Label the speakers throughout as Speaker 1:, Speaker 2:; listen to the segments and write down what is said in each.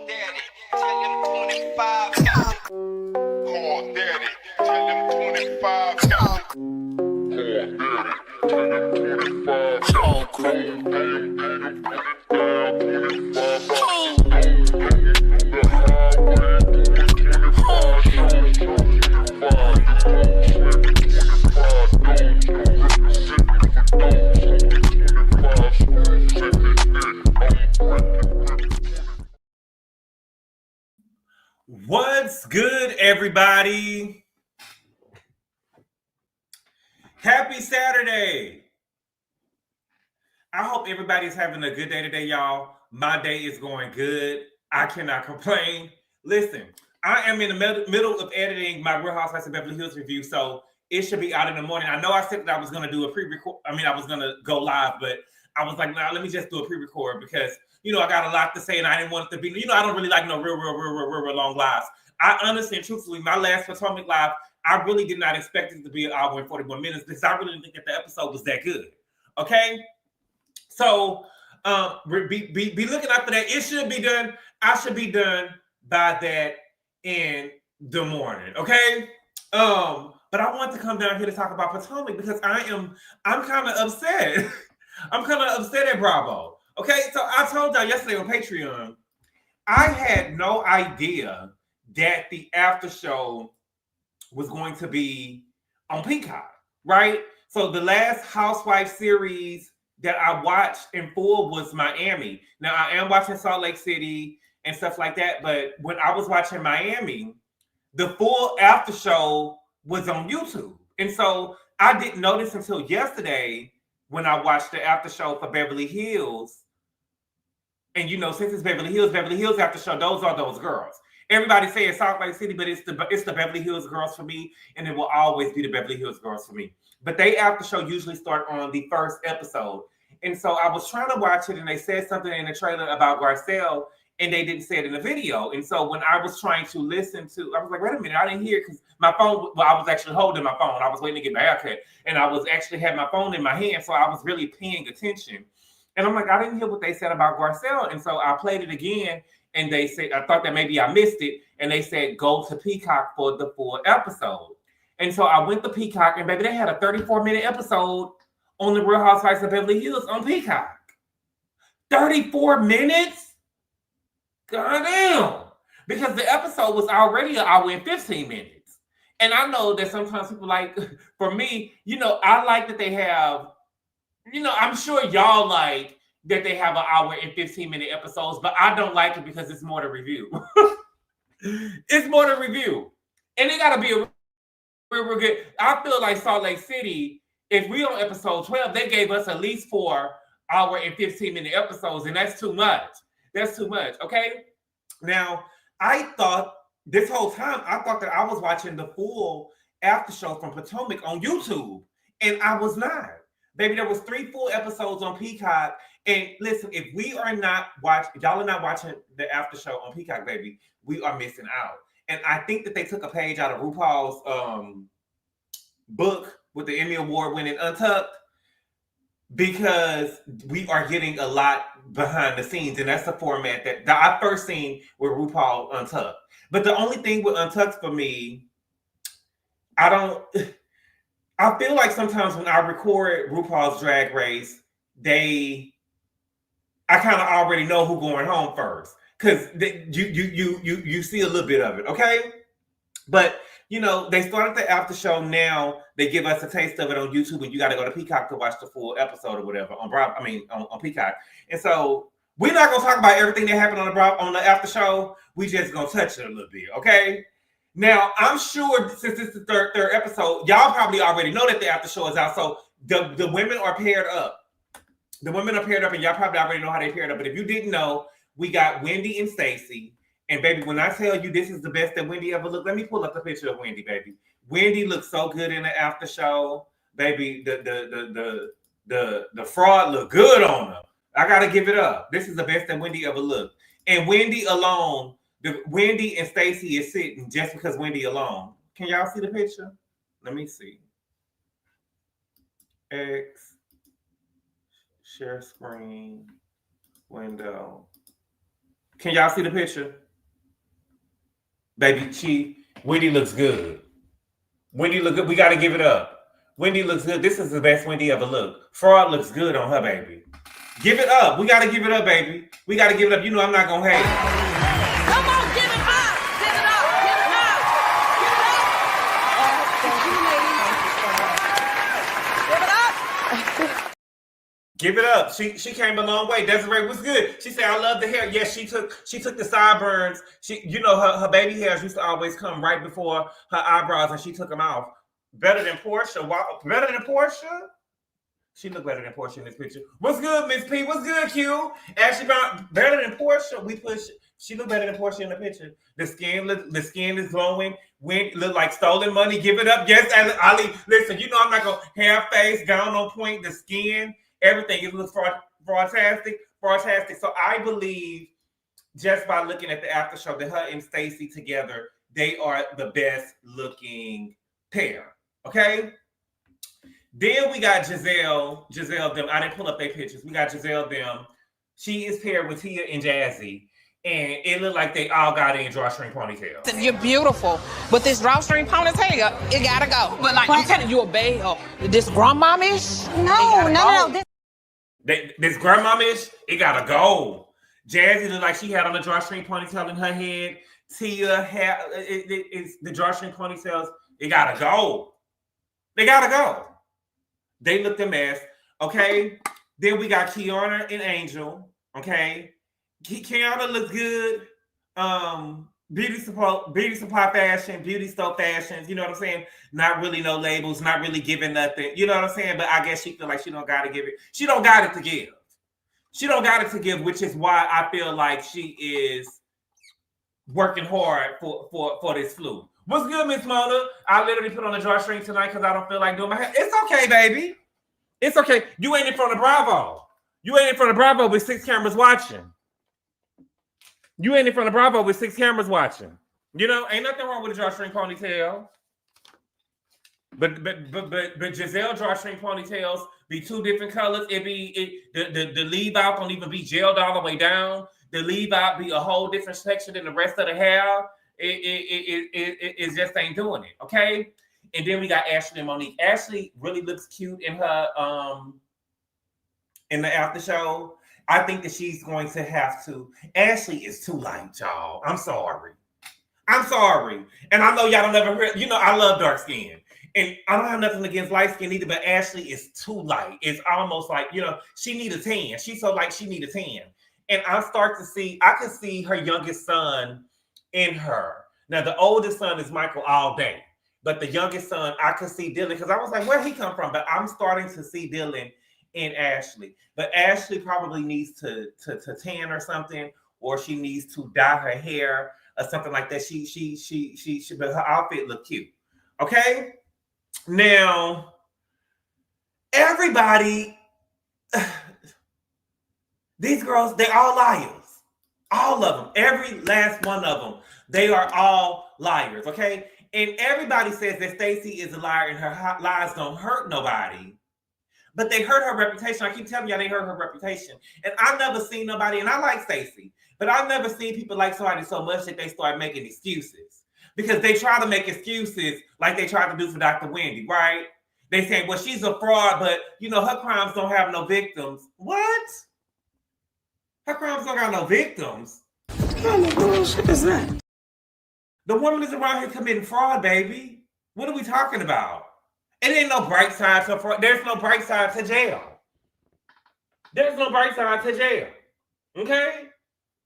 Speaker 1: Daddy, tell him 25 got it. Call Daddy, tell him 25 got it. Call Daddy,
Speaker 2: What's good, everybody? Happy Saturday. I hope everybody's having a good day today, y'all. My day is going good. I cannot complain. Listen, I am in the middle of editing my Real Housewives of Beverly Hills review, so it should be out in the morning. I know I said that I was going to do a pre-record. I was going to go live, but I was like, nah, let me just do a pre-record because, I got a lot to say and I didn't want it to be, I don't really like no real long lives. I honestly and truthfully, my last Potomac live, I really did not expect it to be an hour and 41 minutes because I really didn't think that the episode was that good. Okay? So be looking out for that. It should be done. I should be done by that in the morning. Okay? But I want to come down here to talk about Potomac because I'm kind of upset. I'm kind of upset at Bravo. Okay, so I told y'all yesterday on Patreon, I had no idea that the after show was going to be on Peacock, right? So the last Housewife series that I watched in full was Miami. Now I am watching Salt Lake City and stuff like that, but when I was watching Miami, the full after show was on YouTube. And so I didn't notice until yesterday when I watched the after show for Beverly Hills. And since it's Beverly Hills after show, those are those girls. Everybody say it's Salt Lake City, but it's the Beverly Hills girls for me, and it will always be the Beverly Hills girls for me. But they after show usually start on the first episode. And so I was trying to watch it, and they said something in the trailer about Garcelle, and they didn't say it in the video. And so when I was trying to listen to, I was like, wait a minute, I didn't hear because my phone, I was actually holding my phone. I was waiting to get my haircut, and I was actually had my phone in my hand, so I was really paying attention. And I'm like, I didn't hear what they said about Garcelle. And so I played it again. And they said, I thought that maybe I missed it. And they said, go to Peacock for the full episode. And so I went to Peacock. And baby, they had a 34-minute episode on the Real Housewives of Beverly Hills on Peacock. 34 minutes? Goddamn. Because the episode was already an hour and 15 minutes. And I know that sometimes people like, for me, I like that they have, I'm sure y'all like that they have an hour and 15-minute episodes, but I don't like it because it's more to review. It's more to review. And it got to be a real good. I feel like Salt Lake City, if we on episode 12, they gave us at least 4 hour and 15-minute episodes, and that's too much. That's too much, okay? Now, I thought this whole time, I thought that I was watching the full after show from Potomac on YouTube, and I was not. Baby, there was 3 full episodes on Peacock. And listen, if we are not watching, y'all are not watching the after show on Peacock, baby, we are missing out. And I think that they took a page out of RuPaul's book with the Emmy Award winning Untucked because we are getting a lot behind the scenes. And that's the format that I first seen with RuPaul Untucked. But the only thing with Untucked for me, I feel like sometimes when I record RuPaul's Drag Race, I kind of already know who going home first because you see a little bit of it, okay? But they started the after show. Now they give us a taste of it on YouTube, and you got to go to Peacock to watch the full episode or whatever on Peacock. And so we're not gonna talk about everything that happened on the after show. We just gonna touch it a little bit, okay? Now, I'm sure since this is the third episode, y'all probably already know that the after show is out. So the women are paired up. The women are paired up, and y'all probably already know how they paired up. But if you didn't know, we got Wendy and Stacey. And baby, when I tell you this is the best that Wendy ever looked, let me pull up the picture of Wendy, baby. Wendy looks so good in the after show. Baby, the fraud looked good on her. I gotta give it up. This is the best that Wendy ever looked. And Wendy alone. Wendy and Stacey is sitting just because Wendy alone. Can y'all see the picture? Let me see. X. Share screen. Window. Can y'all see the picture? Baby, Wendy looks good. Wendy look good. We got to give it up. Wendy looks good. This is the best Wendy ever looked. Fraud looks good on her, baby. Give it up. We got to give it up, baby. We got to give it up. You know I'm not going to hate.
Speaker 3: Come on, give it up. Give it up. Give it up. Give it up.
Speaker 2: Give it up. She came a long way. Desiree was good. She said, I love the hair. Yes, she took the sideburns. Her baby hairs used to always come right before her eyebrows, and she took them off. Better than Portia. Wow. Better than Portia? She looked better than Portia in this picture. What's good, Miss P? What's good, Q? Ashley Brown, better than Portia. She looked better than Portia in the picture. The skin is glowing. Look like stolen money. Give it up. Yes, Ali. Listen, you know I'm not gonna have face, gown on point, the skin, everything. It looks fantastic. So I believe just by looking at the after show that her and Stacey together, they are the best looking pair. Okay. Then we got Gizelle them. I didn't pull up their pictures. We got Gizelle them. She is paired with Tia and Jazzy. And it looked like they all got in drawstring ponytails.
Speaker 3: You're beautiful, but this drawstring ponytail, it gotta go. But like, I'm telling you, this grandmamish?
Speaker 4: No.
Speaker 2: This grandmamish, it gotta go. Jazzy looked like she had on a drawstring ponytail in her head. Tia had it's the drawstring ponytails. It gotta go. They gotta go. They looked a mess. Okay. Then we got Kiana and Angel. Okay. Kiana looks good. Beauty supply fashion, beauty store fashions. You know what I'm saying? Not really no labels, not really giving nothing. You know what I'm saying? But I guess she feel like she don't got to give it. She don't got it to give. She don't got it to give, which is why I feel like she is working hard for this flu. What's good, Miss Mona? I literally put on a drawstring tonight because I don't feel like doing my hair. It's okay, baby. It's okay. You ain't in front of Bravo. You ain't in front of Bravo with 6 cameras watching. You ain't in front of Bravo with 6 cameras watching. You know, ain't nothing wrong with a drawstring ponytail. But Gizelle drawstring ponytails be 2 different colors. The leave out don't even be gelled all the way down. The leave out be a whole different section than the rest of the hair. It just ain't doing it, okay? And then we got Ashley and Monique. Ashley really looks cute in her in the after show. I think that she's going to have to. Ashley is too light, y'all. I'm sorry. And I know y'all don't ever hear, I love dark skin. And I don't have nothing against light skin either, but Ashley is too light. It's almost like, she need a tan. She's so light, she need a tan. And I can see her youngest son in her. Now, the oldest son is Michael all day. But the youngest son, I could see Dylan, because I was like, where'd he come from? But I'm starting to see Dylan in Ashley. But Ashley probably needs to tan or something, or she needs to dye her hair or something like that. But her outfit look cute. Okay? Now, everybody, these girls, they all liars. All of them. Every last one of them. They are all liars, okay? And everybody says that Stacey is a liar and her lies don't hurt nobody. But they hurt her reputation. I keep telling y'all they hurt her reputation. And I've never seen nobody, and I like Stacey, but I've never seen people like somebody so much that they start making excuses. Because they try to make excuses like they tried to do for Dr. Wendy, right? They say, well, she's a fraud, but, her crimes don't have no victims. What? Her crimes don't got no victims.
Speaker 4: What kind of bullshit is that?
Speaker 2: The woman is around here committing fraud, baby. What are we talking about? It ain't no bright side to fraud. There's no bright side to jail. There's no bright side to jail. Okay?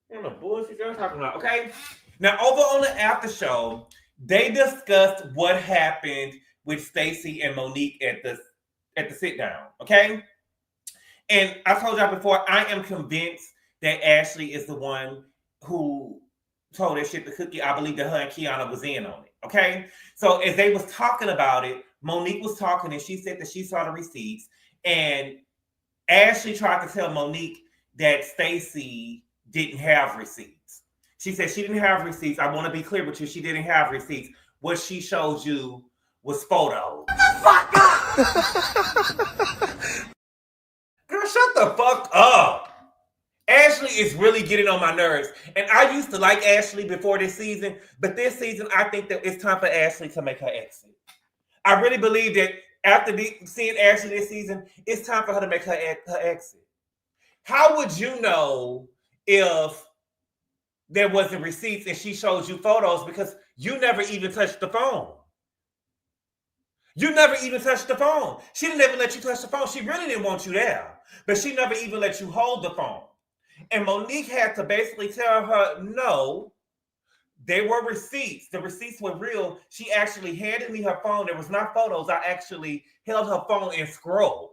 Speaker 2: What the bullshit y'all talking about? Okay? Now, over on the after show, they discussed what happened with Stacey and Monique at the sit down. Okay? And I told y'all before, I am convinced that Ashley is the one who told that shit to Cookie. I believe that her and Kiana was in on it. Okay? So as they was talking about it, Monique was talking and she said that she saw the receipts. And Ashley tried to tell Monique that Stacey didn't have receipts. She said she didn't have receipts. I want to be clear with you. She didn't have receipts. What she showed you was photos.
Speaker 4: Fuck up!
Speaker 2: Girl, shut the fuck up. Ashley is really getting on my nerves. And I used to like Ashley before this season, but this season, I think that it's time for Ashley to make her exit. I really believe that after seeing Ashley this season, it's time for her to make her exit. How would you know if there wasn't receipts and she showed you photos because you never even touched the phone? You never even touched the phone. She didn't even let you touch the phone. She really didn't want you there, but she never even let you hold the phone. And Monique had to basically tell her, no, they were receipts. The receipts were real. She actually handed me her phone. There was not photos. I actually held her phone and scrolled.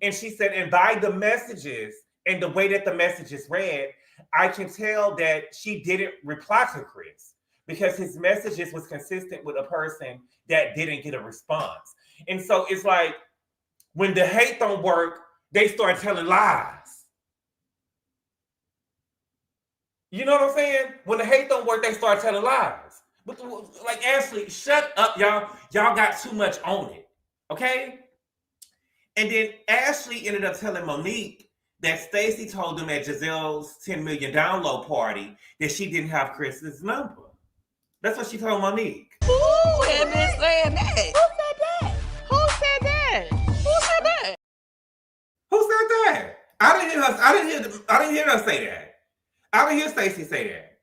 Speaker 2: And she said, and by the messages and the way that the messages read, I can tell that she didn't reply to Chris because his messages was consistent with a person that didn't get a response. And so it's like when the hate don't work, they start telling lies. You know what I'm saying? When the hate don't work, they start telling lies. But like Ashley, shut up, y'all. Y'all got too much on it. Okay? And then Ashley ended up telling Monique that Stacey told them at Gizelle's 10 million download party that she didn't have Chris's number. That's what she told Monique.
Speaker 3: Who had been saying that? Who said that? Who said that? Who said that?
Speaker 2: Who said that? I didn't hear her say that. I didn't hear Stacey say that.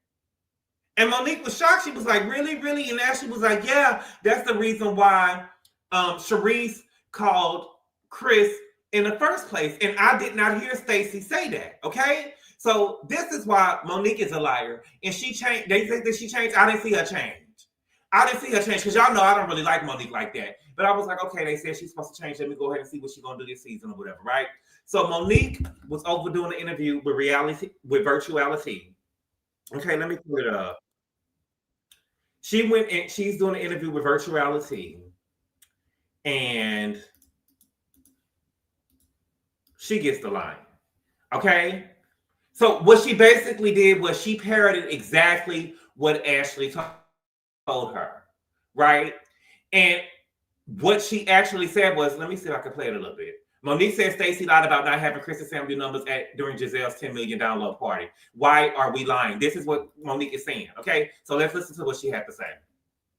Speaker 2: And Monique was shocked. She was like, really, really? And Ashley was like, yeah, that's the reason why Sharice called Chris in the first place. And I did not hear Stacey say that, okay? So this is why Monique is a liar. And she changed. They think that she changed. I didn't see her change. I didn't see her change because y'all know I don't really like Monique like that. But I was like, okay, they said she's supposed to change. Let me go ahead and see what she's going to do this season or whatever, right? So Monique was over doing an interview with virtuality. Okay, let me pull it up. She went and she's doing an interview with virtuality. And she gets the line. Okay? So what she basically did was she parroted exactly what Ashley told her, right? And what she actually said was, let me see if I can play it a little bit. Monique said Stacey lied about not having Chris's family numbers during Gizelle's 10 million download party. Why are we lying? This is what Monique is saying, okay? So let's listen to what she had to say.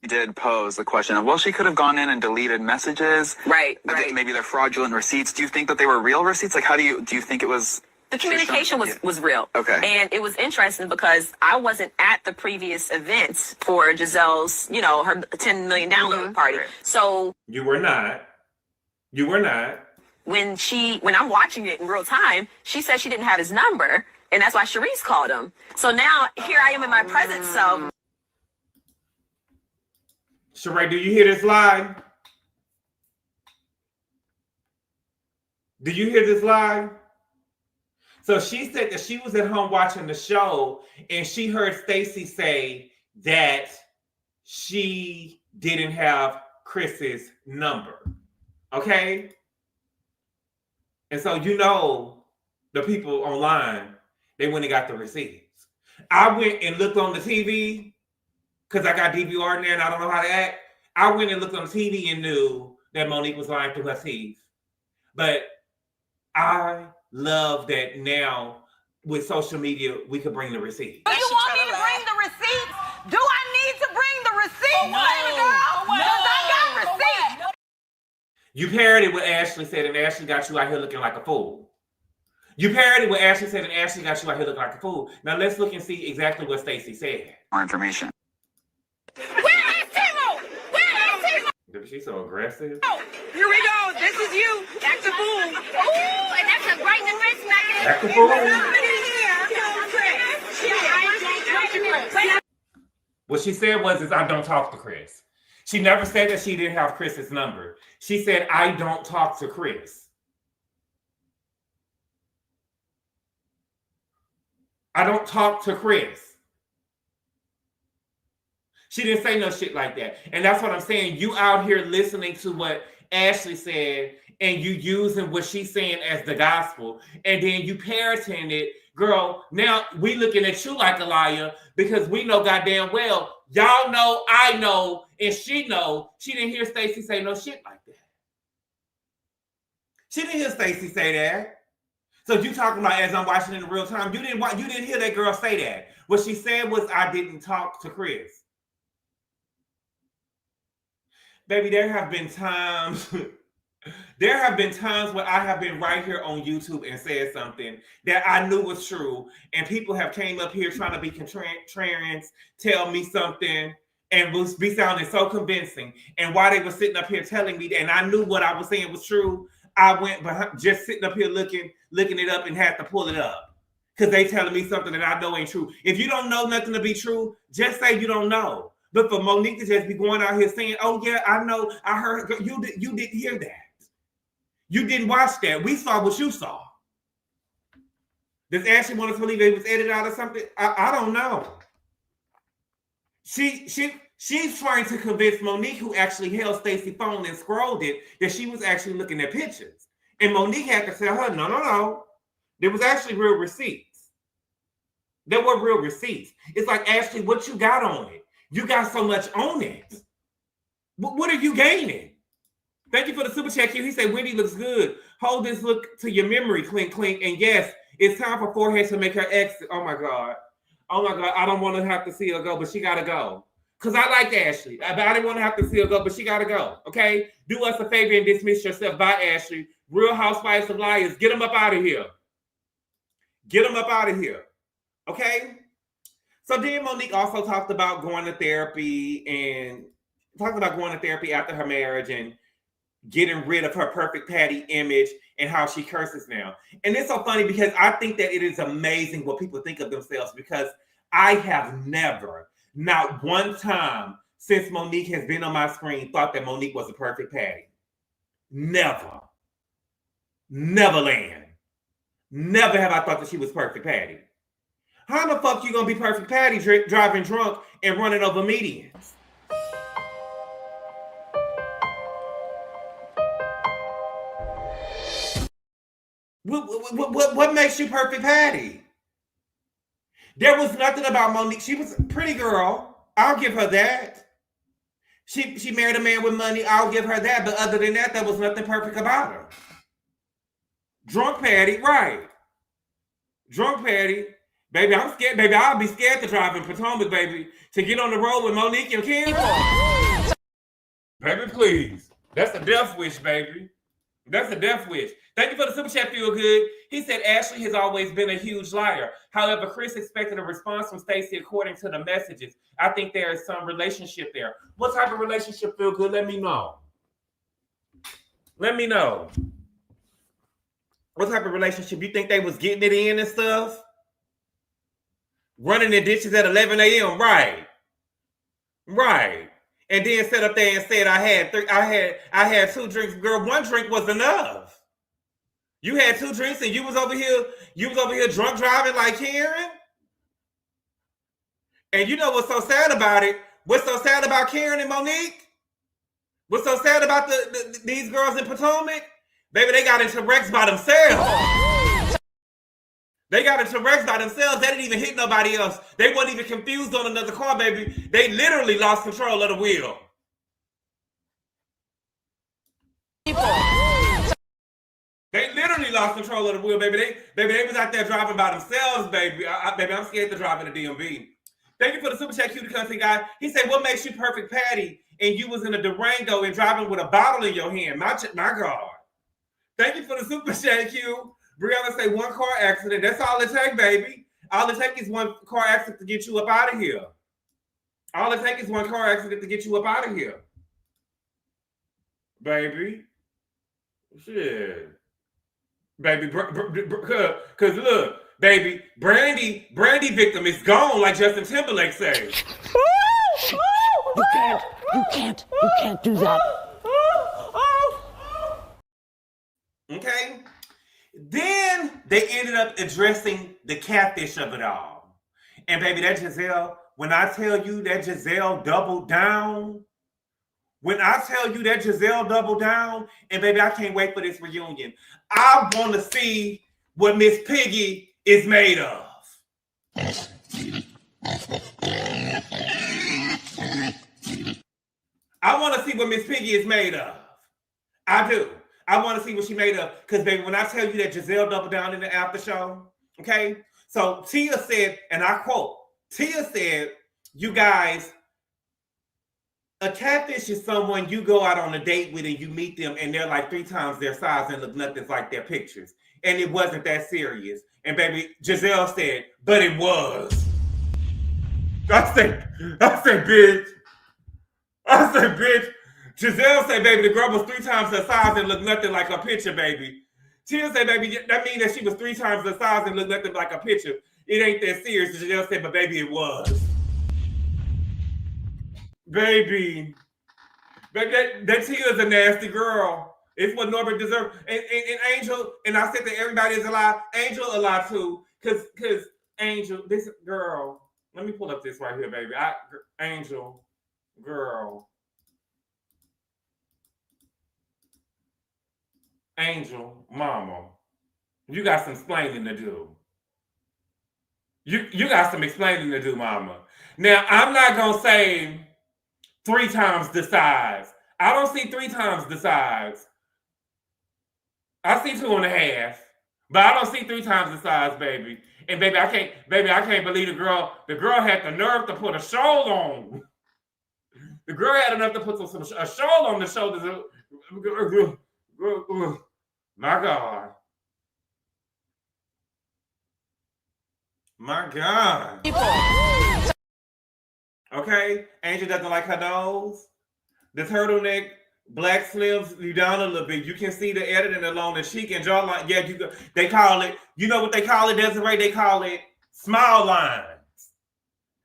Speaker 5: She did pose the question of, well, she could have gone in and deleted messages.
Speaker 6: Right.
Speaker 5: Maybe they're fraudulent receipts. Do you think that they were real receipts? Like, do you think it was...
Speaker 6: The communication was real.
Speaker 5: Okay.
Speaker 6: And it was interesting because I wasn't at the previous events for Gizelle's, her 10 million download party.
Speaker 5: Right.
Speaker 6: So
Speaker 2: You were not. You were not.
Speaker 6: when I'm watching it in real time, she said she didn't have his number, and that's why Sharice called him. So now here I am in my presence. So
Speaker 2: Sheree, do you hear this lie? Do you hear this lie? So she said that she was at home watching the show and she heard Stacey say that she didn't have Chris's number. Okay? And so the people online, they went and got the receipts. I went and looked on the TV because I got DVR in there and I don't know how to act. I went and looked on the TV and knew that Monique was lying through her teeth. But I love that now with social media, we can bring the receipts.
Speaker 7: Do you want me to bring the receipts? Do I need to bring the receipts, baby girl? Because I got receipts.
Speaker 2: You parodied what Ashley said, and Ashley got you out here looking like a fool. You parodied what Ashley said, and Ashley got you out here looking like a fool. Now let's look and see exactly what Stacey said.
Speaker 5: More information.
Speaker 7: Where is Timo? Where is Timo?
Speaker 2: She's so aggressive.
Speaker 7: Oh, here we go. This is you. Act the fool. Ooh, and that's a great defense mechanism.
Speaker 2: Act the fool? What she said was, I don't talk to Chris. She never said that she didn't have Chris's number. She said, I don't talk to Chris. I don't talk to Chris. She didn't say no shit like that. And that's what I'm saying. You out here listening to what Ashley said and you using what she's saying as the gospel. And then you parroting it. Girl, now we looking at you like a liar because we know goddamn well, y'all know, I know, and she know she didn't hear Stacey say no shit like that. She didn't hear Stacey say that. So you talking about as I'm watching it in real time? You didn't hear that girl say that. What she said was, I didn't talk to Chris. Baby, there have been times there have been times when I have been right here on YouTube and said something that I knew was true, and people have came up here trying to be contrarians, tell me something, and was be sounding so convincing. And while they were sitting up here telling me that, and I knew what I was saying was true, I went behind, just sitting up here looking it up and had to pull it up because they telling me something that I know ain't true. If you don't know nothing to be true, just say you don't know. But for Monique to just be going out here saying, "Oh yeah, I know, I heard," you didn't hear that. You didn't watch that. We saw what you saw. Does Ashley want us to believe it was edited out or something? I don't know. She's trying to convince Monique, who actually held Stacey's phone and scrolled it, that she was actually looking at pictures. And Monique had to tell her, no. There was actually real receipts. There were real receipts. It's like, Ashley, what you got on it? You got so much on it. What are you gaining? Thank you for the super chat, Q. He said, Wendy looks good. Hold this look to your memory, clink, clink. And yes, it's time for Forehead to make her exit. Oh, my God. I don't want to have to see her go, but she got to go. Because I like Ashley. I didn't want to have to see her go, but she got to go. Okay? Do us a favor and dismiss yourself. Bye, Ashley. Real Housewives of Liars. Get them up out of here. Get them up out of here. Okay? So then Monique also talked about going to therapy after her marriage and getting rid of her perfect Patty image and how she curses now. And it's so funny because I think that it is amazing what people think of themselves, because I have never, not one time since Monique has been on my screen, thought that Monique was a perfect Patty. Never. Neverland. Never have I thought that she was perfect Patty. How the fuck you gonna be perfect Patty driving drunk and running over medians? What makes you perfect Patty? There was nothing about Monique. She was a pretty girl. I'll give her that. She married a man with money. I'll give her that. But other than that, there was nothing perfect about her. Drunk Patty, right. Drunk Patty. Baby, I'm scared. Baby, I'll be scared to drive in Potomac, baby, to get on the road with Monique and Kim. Baby, please. That's a death wish, baby. That's a death wish. Thank you for the super chat, Feel Good. He said Ashley has always been a huge liar. However, Chris expected a response from Stacey according to the messages. I think there is some relationship there. What type of relationship, Feel Good? Let me know. Let me know. What type of relationship? You think they was getting it in and stuff? Running the dishes at 11 a.m. Right. Right. And then sat up there and said I had 2 drinks. Girl, 1 drink was enough. You had 2 drinks and you was over here drunk driving like Karen. And you know what's so sad about it? What's so sad about Karen and Monique? What's so sad about these girls in Potomac? Baby, they got into wrecks by themselves. They got into wrecks by themselves. They didn't even hit nobody else. They weren't even confused on another car, baby. They literally lost control of the wheel. They literally lost control of the wheel, baby. They was out there driving by themselves, baby. Baby, I'm scared to drive in the DMV. Thank you for the super chat, cutie country guy. He said, what makes you perfect Patty? And you was in a Durango and driving with a bottle in your hand. My God. Thank you for the super chat, Q. Brianna say 1 car accident. That's all it takes, baby. All it takes is 1 car accident to get you up out of here. All it takes is 1 car accident to get you up out of here. Baby. Shit. Baby, because look, baby, Brandy victim is gone, like Justin Timberlake says.
Speaker 4: You can't do that.
Speaker 2: Okay? Then they ended up addressing the catfish of it all. And baby, that Gizelle, when I tell you that Gizelle doubled down, and baby, I can't wait for this reunion. I want to see what Miss Piggy is made of. I want to see what Miss Piggy is made of. I do. I want to see what she made of. Because, baby, when I tell you that Gizelle doubled down in the after show, okay? So Tia said, and I quote, Tia said, you guys, a catfish is someone you go out on a date with and you meet them and they're like 3 times their size and look nothing like their pictures. And it wasn't that serious. And baby, Gizelle said, but it was. I said, bitch. Gizelle said, baby, the girl was 3 times her size and looked nothing like her picture, baby. Tia said, baby, that means that she was 3 times her size and looked nothing like a picture. It ain't that serious. Gizelle said, but baby, it was. Baby, that Tia's a nasty girl. It's what Norbert deserved. And Angel, and I said that everybody is alive. Angel alive too. Cause Angel, this girl, let me pull up this right here, baby. Angel, girl. Angel, mama. You got some explaining to do. You got some explaining to do, mama. Now, I'm not gonna say 3 times the size. I don't see 3 times the size. I see 2.5, but I don't see 3 times the size, baby. And baby, I can't believe the girl had the nerve to put a shawl on. The girl had enough to put a shawl on the shoulders. My God. My God. Okay, Angel doesn't like her nose. The turtleneck, black slims you down a little bit. You can see the editing along the cheek and jawline. Yeah, they call it, you know what they call it, Desiree? They call it smile lines.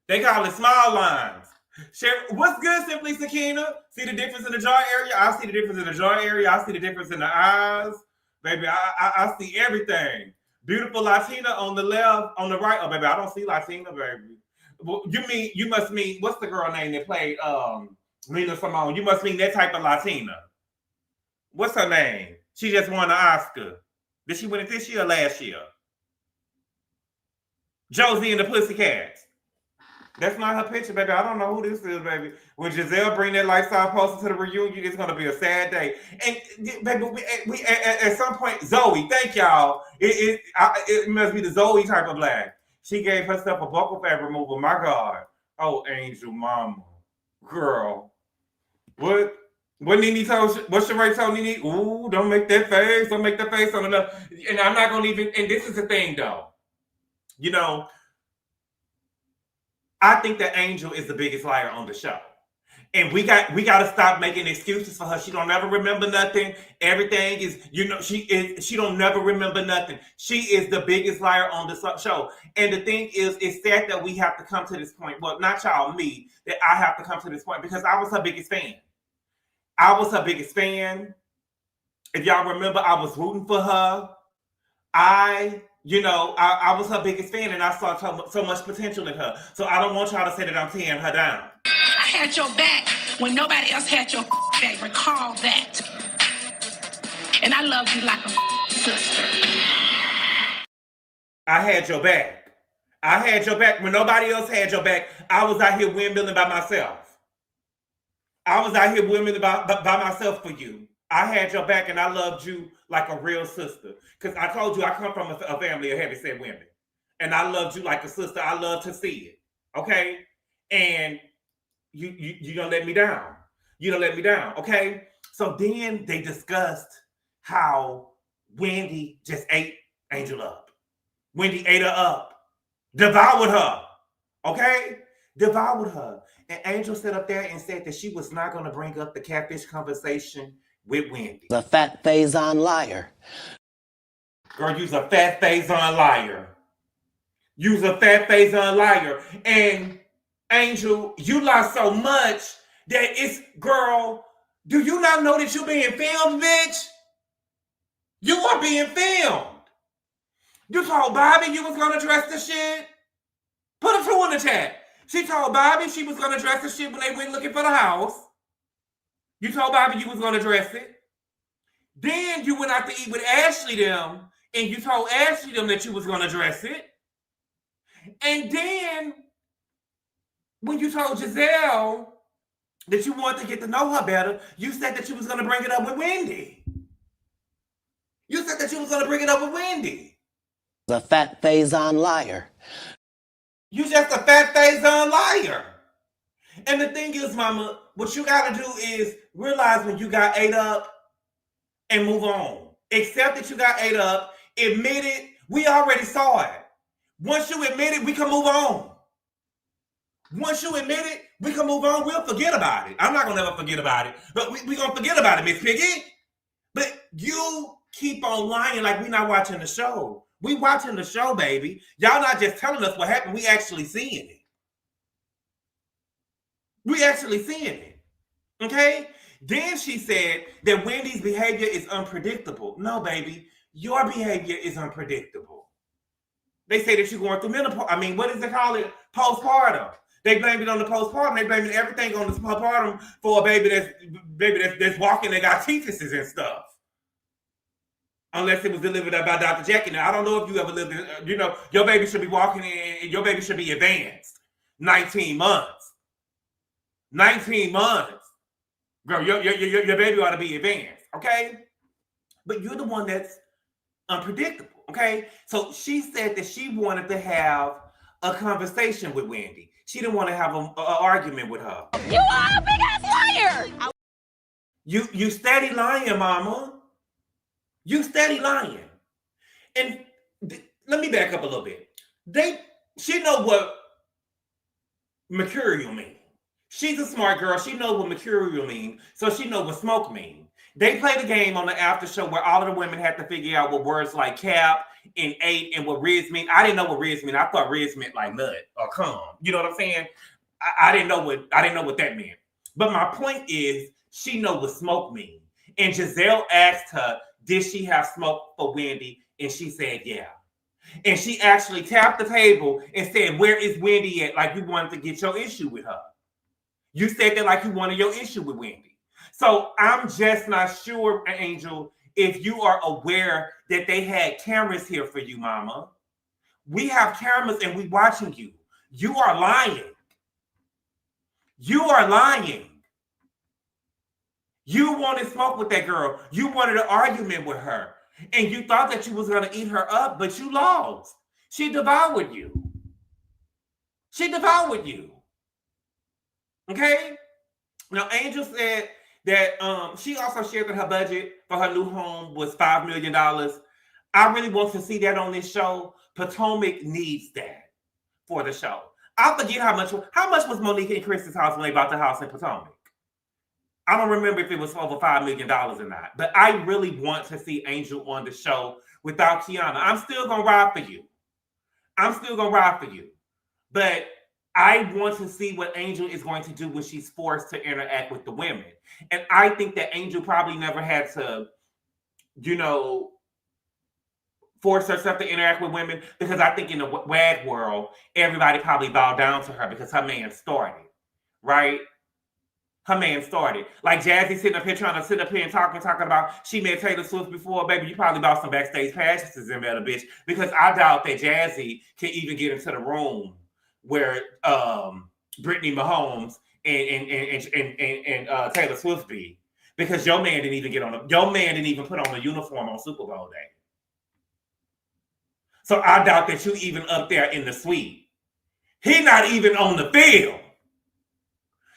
Speaker 2: They call it smile lines. What's good, Simply Sakina? See the difference in the jaw area? I see the difference in the jaw area. I see the difference in the eyes. Baby, I see everything. Beautiful Latina on the left, on the right. Oh, baby, I don't see Latina, baby. You must mean, what's the girl name that played Nina Simone? You must mean that type of Latina. What's her name? She just won an Oscar. Did she win it this year or last year? Josie and the Pussycats. That's not her picture, baby. I don't know who this is, baby. When Gizelle bring that lifestyle poster to the reunion, it's gonna be a sad day. And baby, we at some point, Zoe, thank y'all. It must be the Zoe type of black. She gave herself a buccal fat removal. My God. Oh, Angel Mama. Girl. What Nene told, what Sheree told Nene? Ooh, don't make that face. Don't make that face on enough. And I'm not going to even, and this is the thing though. You know, I think that Angel is the biggest liar on the show. And we got to stop making excuses for her. She don't never remember nothing. Everything is, you know, she don't never remember nothing. She is the biggest liar on the show. And the thing is, it's sad that we have to come to this point. Well, not y'all, me, that I have to come to this point because I was her biggest fan. I was her biggest fan. If y'all remember, I was rooting for her. I was her biggest fan and I saw so much potential in her. So I don't want y'all to say that I'm tearing her down.
Speaker 3: I had your back when nobody else had your back. Recall that. And I love you like a sister.
Speaker 2: I had your back. I had your back when nobody else had your back. I was out here windmilling by myself. I was out here windmilling by myself for you. I had your back and I loved you like a real sister. Because I told you I come from a family of heavyset women. And I loved you like a sister. I love to see it. Okay? And you don't let me down. You don't let me down. Okay? So then they discussed how Wendy just ate Angel up. Wendy ate her up. Devoured her. Okay? Devoured her. And Angel sat up there and said that she was not going to bring up the catfish conversation with Wendy.
Speaker 4: The fat Faison liar.
Speaker 2: Girl, you's a fat Faison liar. You's a fat Faison liar. And Angel, you lie so much that it's, girl, do you not know that you're being filmed, bitch? You are being filmed. You told Bobby you was going to dress the shit? Put a 2 in the chat. She told Bobby she was going to dress the shit when they went looking for the house. You told Bobby you was going to dress it. Then you went out to eat with Ashley them, and you told Ashley them that you was going to dress it. And then, when you told Gizelle that you wanted to get to know her better, you said that you was going to bring it up with Wendy. You said that you was going to bring it up with Wendy.
Speaker 4: A fat Faison liar.
Speaker 2: You just a fat Faison liar. And the thing is, mama, what you got to do is realize when you got ate up and move on. Accept that you got ate up. Admit it. We already saw it. Once you admit it, we can move on. Once you admit it, we can move on. We'll forget about it. I'm not going to ever forget about it. But we're going to forget about it, Miss Piggy. But you keep on lying like we're not watching the show. We watching the show, baby. Y'all not just telling us what happened. We actually seeing it. We actually seeing it. Okay? Then she said that Wendy's behavior is unpredictable. No, baby. Your behavior is unpredictable. They say that you're going through menopause. I mean, what does they call it? Postpartum. They blame it on the postpartum. They blame everything on the postpartum for a baby that's walking and got teethuses and stuff. Unless it was delivered by Dr. Jackie. Now, I don't know if you ever lived in, your baby should be walking and your baby should be advanced. 19 months. 19 months. Girl, your baby ought to be advanced, okay? But you're the one that's unpredictable, okay? So she said that she wanted to have a conversation with Wendy. She didn't want to have an argument with her.
Speaker 6: You are a big ass liar.
Speaker 2: You steady lying, mama. You steady lying. And let me back up a little bit. She know what mercurial means. She's a smart girl. She knows what mercurial means, so she knows what smoke means. They played a game on the after show where all of the women had to figure out what words like cap and eight and what Riz mean. I didn't know what Riz meant. I thought Riz meant like nut or cum. You know what I'm saying? I didn't know what that meant. But my point is, she knows what smoke means. And Gizelle asked her, did she have smoke for Wendy? And she said, yeah. And she actually tapped the table and said, where is Wendy at? Like you wanted to get your issue with her. You said that like you wanted your issue with Wendy. So I'm just not sure, Angel, if you are aware that they had cameras here for you, mama. We have cameras and we watching you. You are lying. You are lying. You wanted smoke with that girl. You wanted an argument with her. And you thought that you was going to eat her up, but you lost. She devoured you. She devoured you. Okay? Now, Angel said that she also shared that her budget for her new home was $5 million. I really want to see that on this show. Potomac needs that for the show. I forget how much was Monique and Chris's house when they bought the house in Potomac. I don't remember if it was over $5 million or not. But I really want to see Angel on the show without Kiana. I'm still going to ride for you. I'm still going to ride for you. But I want to see what Angel is going to do when she's forced to interact with the women. And I think that Angel probably never had to, force herself to interact with women, because I think in the WAG world, everybody probably bowed down to her because her man started, right? Her man started. Like Jazzy sitting up here trying to sit up here and talking about she met Taylor Swift before. Baby, you probably bought some backstage passes in there, bitch, because I doubt that Jazzy can even get into the room where Brittany Mahomes and Taylor Swift be, because your man didn't even put on a uniform on Super Bowl day. So I doubt that you even up there in the suite. He not even on the field.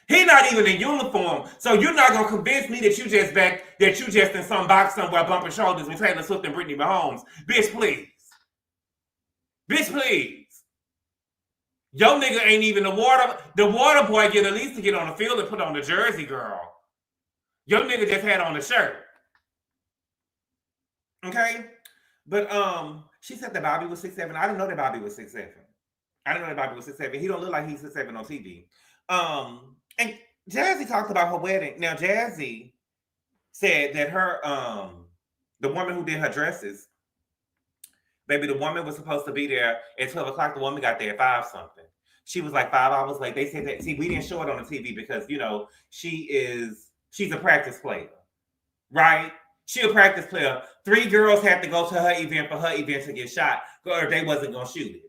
Speaker 2: He not even in uniform. So you're not gonna convince me that you just in some box somewhere bumping shoulders with Taylor Swift and Brittany Mahomes. Bitch, please. Bitch, please. Your nigga ain't even the water boy get at least to get on the field and put on the jersey, girl. Your nigga just had on the shirt. Okay? But she said that Bobby was 6'7". I didn't know that Bobby was 6'7". He don't look like he's 6'7" on TV. And Jazzy talked about her wedding. Now, Jazzy said that her the woman who did her dresses, baby, the woman was supposed to be there at 12 o'clock. The woman got there at 5 something. She was like 5 hours late. They said that, see, we didn't show it on the TV because, she's a practice player, right? She a practice player. 3 girls had to go to her event for her event to get shot, or they wasn't going to shoot it.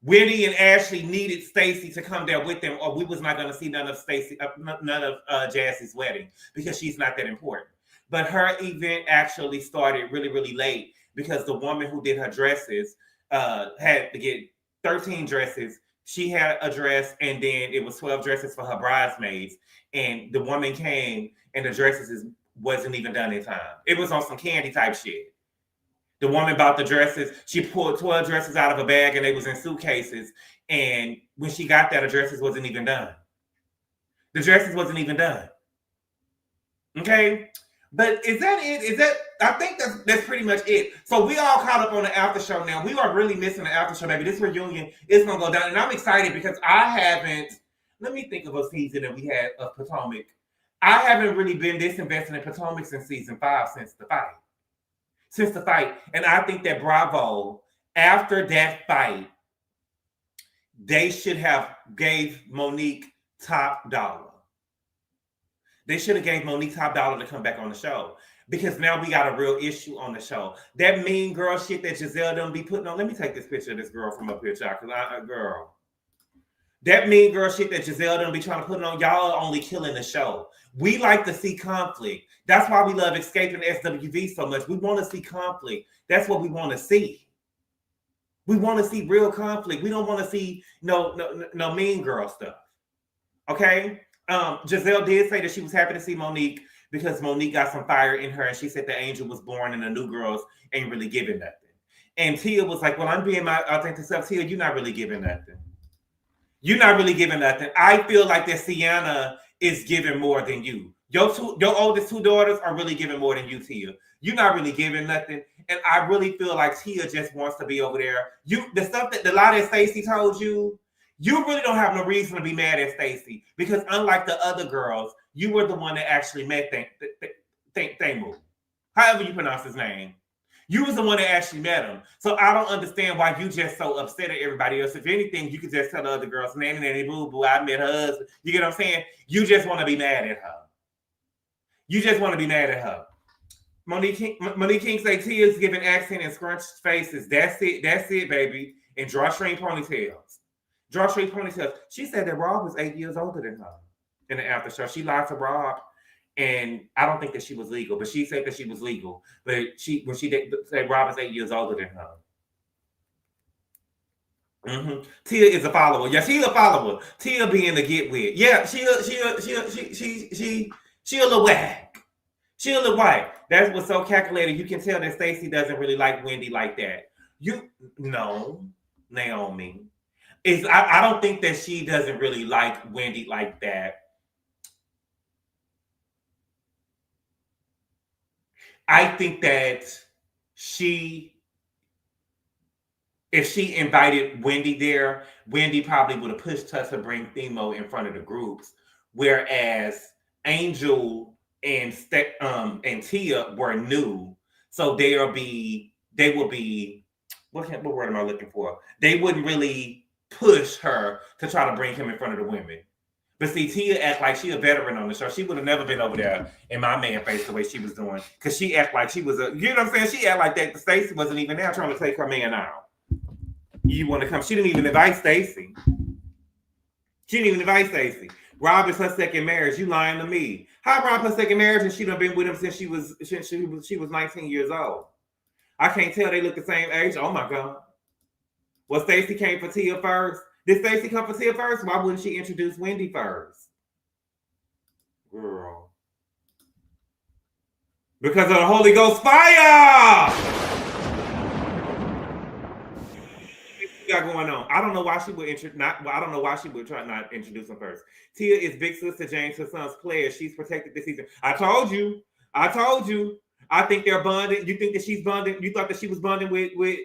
Speaker 2: Wendy and Ashley needed Stacey to come there with them, or we was not going to see none of Jazzy's wedding, because she's not that important. But her event actually started really, really late because the woman who did her dresses had to get 13 dresses. She had a dress, and then it was 12 dresses for her bridesmaids. And the woman came, and the dresses wasn't even done in time. It was on some candy type shit. The woman bought the dresses. She pulled 12 dresses out of a bag, and they was in suitcases. And when she got there, the dresses wasn't even done. The dresses wasn't even done. Okay? But is that it? I think that's pretty much it. So we all caught up on the after show now. We are really missing the after show, baby. This reunion is going to go down. And I'm excited because I haven't, let me think of a season that we had of Potomac. I haven't really been this invested in Potomac since season 5, since the fight. And I think that Bravo, after that fight, they should have gave Monique top dollar. They should have gave Monique top dollar to come back on the show. Because now we got a real issue on the show. That mean girl shit that Gizelle done be putting on. Let me take this picture of this girl from up here, y'all. Because girl. That mean girl shit that Gizelle done be trying to put on. Y'all are only killing the show. We like to see conflict. That's why we love Escaping SWV so much. We want to see conflict. That's what we want to see. We want to see real conflict. We don't want to see no mean girl stuff. Okay? Gizelle did say that she was happy to see Monique because Monique got some fire in her, and she said the angel was born and the new girls ain't really giving nothing. And Tia was like, well, I'm being my authentic self. Tia, you're not really giving nothing. You're not really giving nothing. I feel like that Sienna is giving more than you. Your oldest 2 daughters are really giving more than you, Tia. You're not really giving nothing. And I really feel like Tia just wants to be over there. The lie that Stacey told you, you really don't have no reason to be mad at Stacey because unlike the other girls, you were the one that actually met Thamu. However you pronounce his name. You was the one that actually met him. So I don't understand why you just so upset at everybody else. If anything, you could just tell the other girls, nanny, boo, boo, I met her husband. You get what I'm saying? You just want to be mad at her. You just want to be mad at her. Monique King say Tia's giving accent and scrunched faces. That's it, baby. And drawstring ponytails. She said that Rob was 8 years older than her in the after show. She lied to Rob, and I don't think that she was legal, but she said that she was legal. But when she said Rob is 8 years older than her. Mm-hmm. Tia is a follower. Yeah, she's a follower. Tia being the get with. Yeah, she a little whack. She a little white. That's what's so calculated. You can tell that Stacey doesn't really like Wendy like that. Naomi. I don't think that she doesn't really like Wendy like that. I think that if she invited Wendy there, Wendy probably would have pushed her to bring Themo in front of the groups. Whereas Angel and Tia were new. So they will be, what word am I looking for? They wouldn't really push her to try to bring him in front of the women. But see, Tia act like she a veteran on the show. She would have never been over there in my man face the way she was doing. Because she act like she was you know what I'm saying? She act like that Stacey wasn't even there trying to take her man out. You want to come? She didn't even invite Stacey. Rob is her second marriage. You lying to me. How Rob her second marriage and she done been with him since she was 19 years old. I can't tell they look the same age. Oh my God. Well, Stacey came for Tia first. Did Stacey come for Tia first? Why wouldn't she introduce Wendy first? Girl. Because of the Holy Ghost fire! What got going on? I don't know why she would try not introduce him first. Tia is big sister James, her son's player. She's protected this season. I told you. I think they're bonded. You think that she's bonded? You thought that she was bonding with Tia?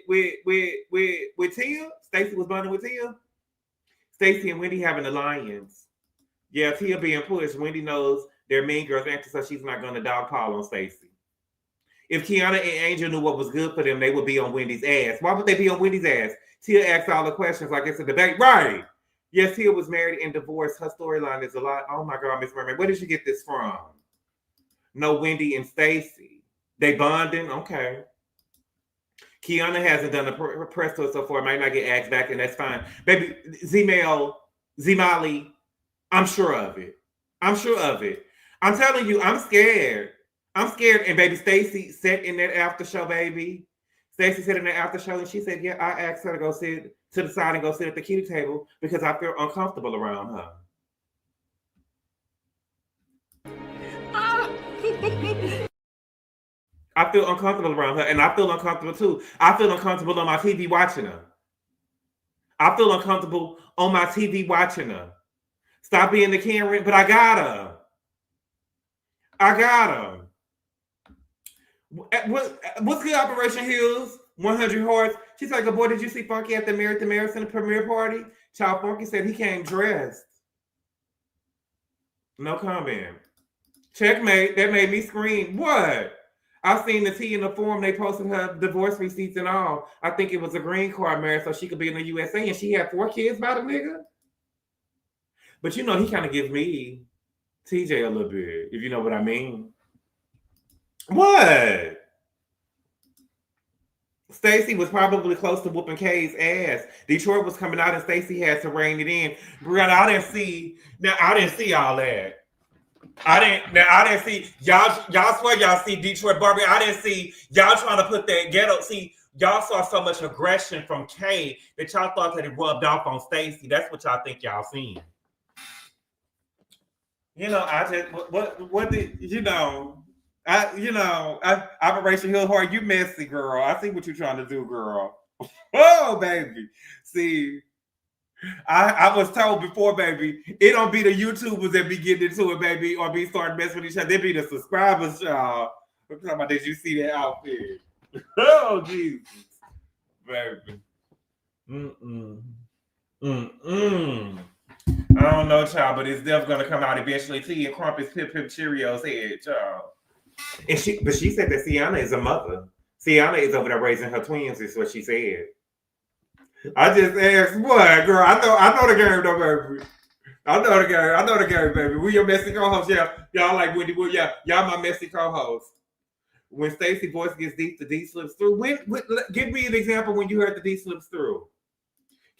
Speaker 2: Stacey was bonding with Tia? Stacey and Wendy have an alliance. Yeah, Tia being pushed. Wendy knows they're mean girls after, so she's not going to dog call on Stacey. If Kiana and Angel knew what was good for them, they would be on Wendy's ass. Why would they be on Wendy's ass? Tia asked all the questions like it's a debate. Right. Yes, Tia was married and divorced. Her storyline is a lot. Oh my God, Miss Mermaid. Where did you get this from? No, Wendy and Stacey. They bonding? Okay. Kiana hasn't done a press tour so far. Might not get asked back, and that's fine. Baby, Z-Molly, I'm sure of it. I'm telling you, I'm scared. I'm scared. And baby, Stacey sat in that after show, baby. Stacey sat in the after show and she said, yeah, I asked her to go sit to the side and go sit at the kitty table because I feel uncomfortable around her. I feel uncomfortable around her, and I feel uncomfortable too. I feel uncomfortable on my TV watching her. I feel uncomfortable on my TV watching her. Stop being the Karen, but I got her. I got her. What's good, Operation Hills? 100 Horse. She's like, boy, did you see Funky at the Marathon premiere party? Child Funky said he came dressed. No comment. Checkmate. That made me scream. What? I seen the tea in the form. They posted her divorce receipts and all. I think it was a green card marriage so she could be in the USA. And she had 4 kids by the nigga. But you know, he kind of gives me TJ a little bit, if you know what I mean. What? Stacey was probably close to whooping Kay's ass. Detroit was coming out and Stacey had to rein it in. Brianna, I didn't see all that. I didn't see y'all swear y'all see Detroit Barbie. I didn't see y'all trying to put that ghetto. See, y'all saw so much aggression from Kay that y'all thought that it rubbed off on Stacey. That's what y'all think y'all seen. You know, I just what did you know? Operation Hill Heart, you messy girl. I see what you're trying to do, girl. Oh, baby. See, I was told before, baby, it don't be the YouTubers that be getting into it, baby, or be starting messing with each other. They be the subscribers, y'all. I'm talking about, did you see that outfit? Oh, Jesus. Baby. I don't know, child, but it's definitely gonna come out eventually. Tea and Crumpets Pip Cheerios head, child. And she said that Sienna is a mother. Sienna is over there raising her twins, is what she said. I just asked, what, girl? I know the game, though, baby. I know the game, baby. We your messy co-host, yeah. Y'all like Wendy Wood, yeah. Y'all my messy co-host. When Stacey voice gets deep, the D slips through. Give me an example when you heard the D slips through.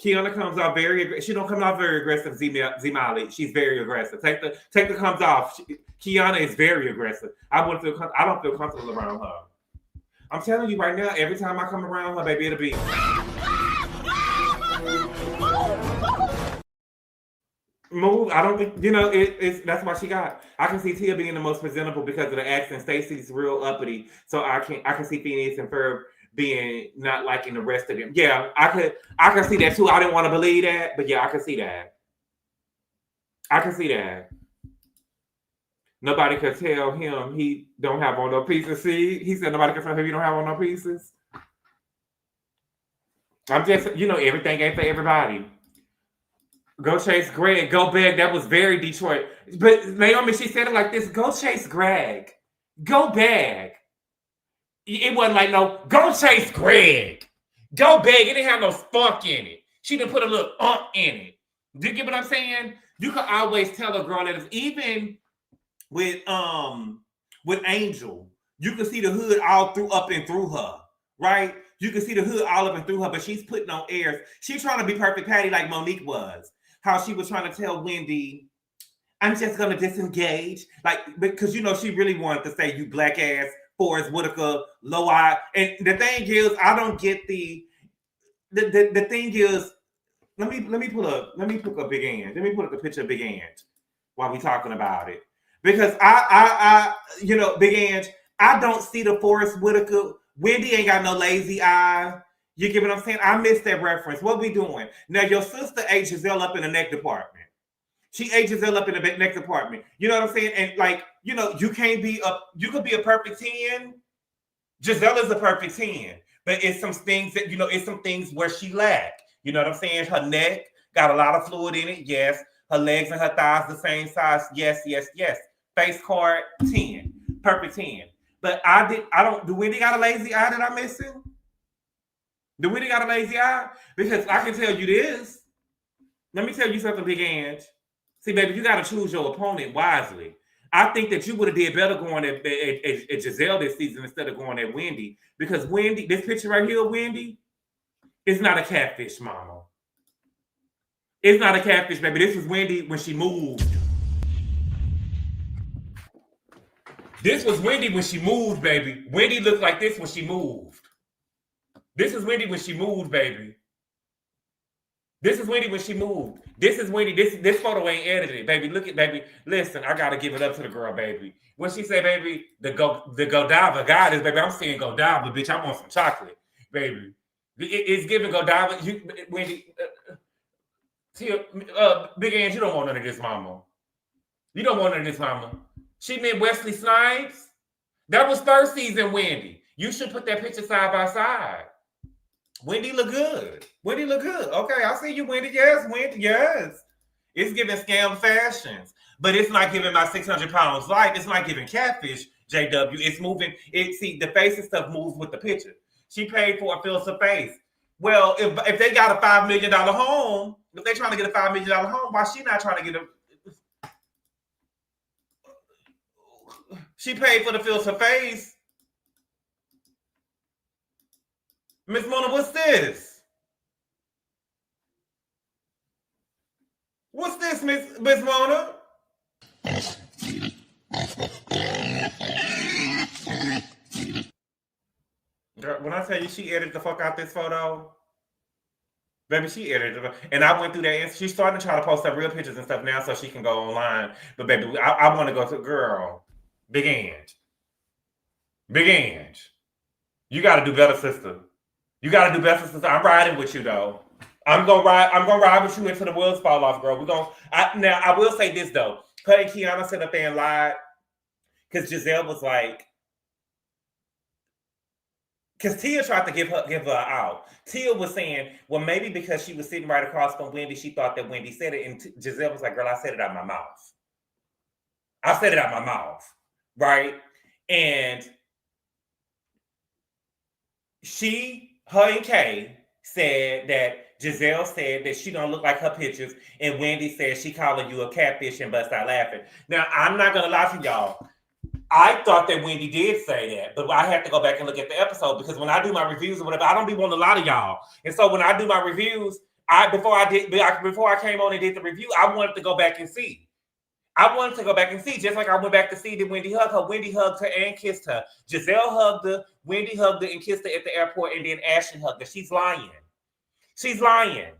Speaker 2: Kiana comes off very aggressive. She don't come off very aggressive, Z-Molly. She's very aggressive. Take the comes off. Kiana is very aggressive. I don't feel comfortable around her. I'm telling you right now, every time I come around her, baby, it'll be move. I don't think, it's that's why she got. I can see Tia being the most presentable because of the accent. Stacey's real uppity. So I can see Phineas and Ferb being not liking the rest of them. Yeah, I can see that too. I didn't want to believe that, but yeah, I can see that. I can see that. Nobody could tell him he don't have on no pieces. See, he said nobody could tell him he don't have on no pieces. I'm just, everything ain't for everybody. Go chase Greg. Go beg. That was very Detroit. But Naomi, she said it like this. Go chase Greg. Go beg. It wasn't like, no, go chase Greg. Go beg. It didn't have no spunk in it. She didn't put a little in it. Do you get what I'm saying? You can always tell a girl that is, even with Angel, you can see the hood all up and through her, right? You can see the hood all up and through her, but she's putting on airs. She's trying to be perfect Patty like Monique was. How she was trying to tell Wendy, I'm just going to disengage. Like, because, she really wanted to say, you black ass, Forrest Whitaker, low eye. And the thing is, I don't get the thing is, let me pull up Big Ant. Let me put up the picture of Big Ant while we talking about it. Because I Big Ant, I don't see the Forrest Whitaker. Wendy ain't got no lazy eye. You get what I'm saying? I missed that reference. What we doing? Now, your sister ate Gizelle up in the neck department. She ate Gizelle up in the neck department. You know what I'm saying? And you can't be you could be a perfect 10. Gizelle is a perfect 10. But it's some things that, it's some things where she lacked. You know what I'm saying? Her neck got a lot of fluid in it. Yes. Her legs and her thighs the same size. Yes. Face card, 10. Perfect 10. But do Wendy got a lazy eye that I'm missing? Do Wendy got a lazy eye? Because I can tell you this. Let me tell you something, Big Ange. See, baby, you got to choose your opponent wisely. I think that you would have did better going at Gizelle this season instead of going at Wendy. Because Wendy, this picture right here of Wendy, is not a catfish, mama. It's not a catfish, baby. This was Wendy when she moved. This was Wendy when she moved, baby. Wendy looked like this when she moved. This is Wendy when she moved, baby. This is Wendy when she moved. This is Wendy. This photo ain't edited, baby. Look at baby. Listen, I gotta give it up to the girl, baby. When she say, baby, the Godiva goddess, baby, I'm saying Godiva, bitch. I want some chocolate, baby. It's giving Godiva. Wendy, Big Ange, you don't want none of this, mama. You don't want none of this, mama. She meant Wesley Snipes. That was first season Wendy. You should put that picture side by side. Wendy look good. Wendy look good. Okay, I see you, Wendy. Yes, Wendy. Yes. It's giving scam fashions, but it's not giving my 600 pounds life. It's not giving catfish, JW. It's moving. See, the face and stuff moves with the picture. She paid for a filter face. Well, if they got a $5 million home, if they're trying to get a $5 million home, why she not trying to get a... She paid for the filter face. Miss Mona, what's this? What's this, Miss Mona? Girl, when I tell you she edited the fuck out this photo, baby, she edited it. And I went through that, and she's starting to try to post up real pictures and stuff now so she can go online. But baby, I want to go to girl. Big Ange. Big Ange. You gotta do better, sister. You gotta do better, sister. I'm riding with you though. I'm gonna ride with you until the wheels fall off, girl. Now I will say this though. Her and Kiana sat up there and lied. Cause Gizelle was like, because Tia tried to give her out. Tia was saying, well, maybe because she was sitting right across from Wendy, she thought that Wendy said it. And Gizelle was like, girl, I said it out my mouth. I said it out my mouth. Right? And her and Kay said that Gizelle said that she don't look like her pictures, and Wendy said she calling you a catfish and bust out laughing. Now, I'm not going to lie to y'all. I thought that Wendy did say that, but I have to go back and look at the episode because when I do my reviews or whatever, I don't be wanting to lie to y'all. And so when I do my reviews, before I came on and did the review, I wanted to go back and see. I wanted to go back and see, just like I went back to see did Wendy hug her. Wendy hugged her and kissed her. Giselle hugged her, Wendy hugged her and kissed her at the airport, and then Ashley hugged her. She's lying. She's lying.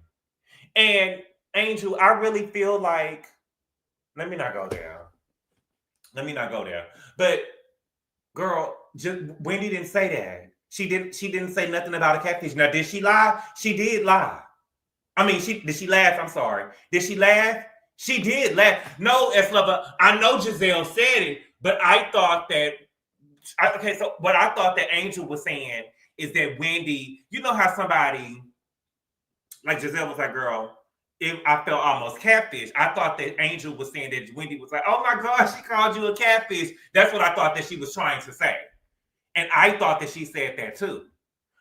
Speaker 2: And Angel, I really feel like, let me not go there. But girl, Wendy didn't say that. She didn't say nothing about a catfish. Now, did she lie? She did lie. I mean, did she laugh? I'm sorry. Did she laugh? She did laugh. No, S-Lover, I know Gizelle said it, but I thought that, so what I thought that Angel was saying is that Wendy, you know how somebody, like Gizelle was like, girl, I felt almost catfish. I thought that Angel was saying that Wendy was like, oh my God, she called you a catfish. That's what I thought that she was trying to say. And I thought that she said that too.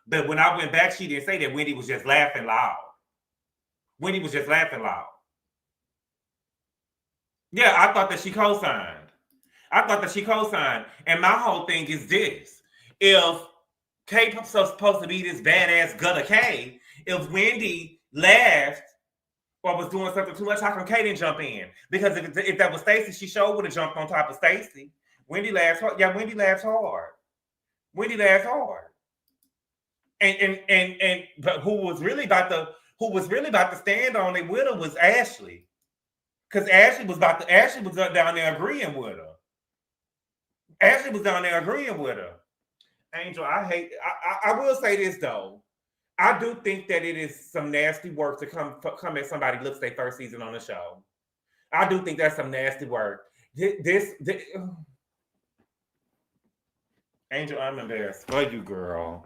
Speaker 2: But when I went back, she didn't say that. Wendy was just laughing loud. Yeah, I thought that she co-signed. And my whole thing is this. If Kay was supposed to be this badass gutter Kay, if Wendy laughed or was doing something too much, how come Kay didn't jump in? Because if that was Stacey, she sure would have jumped on top of Stacey. Wendy laughed hard. Yeah, Wendy laughed hard. And but who was really about to stand on it with her was Ashley. Because Ashley was down there agreeing with her. Angel, I will say this though. I do think that it is some nasty work to come at somebody looks their first season on the show. I do think that's some nasty work. Angel, I'm embarrassed for you, girl.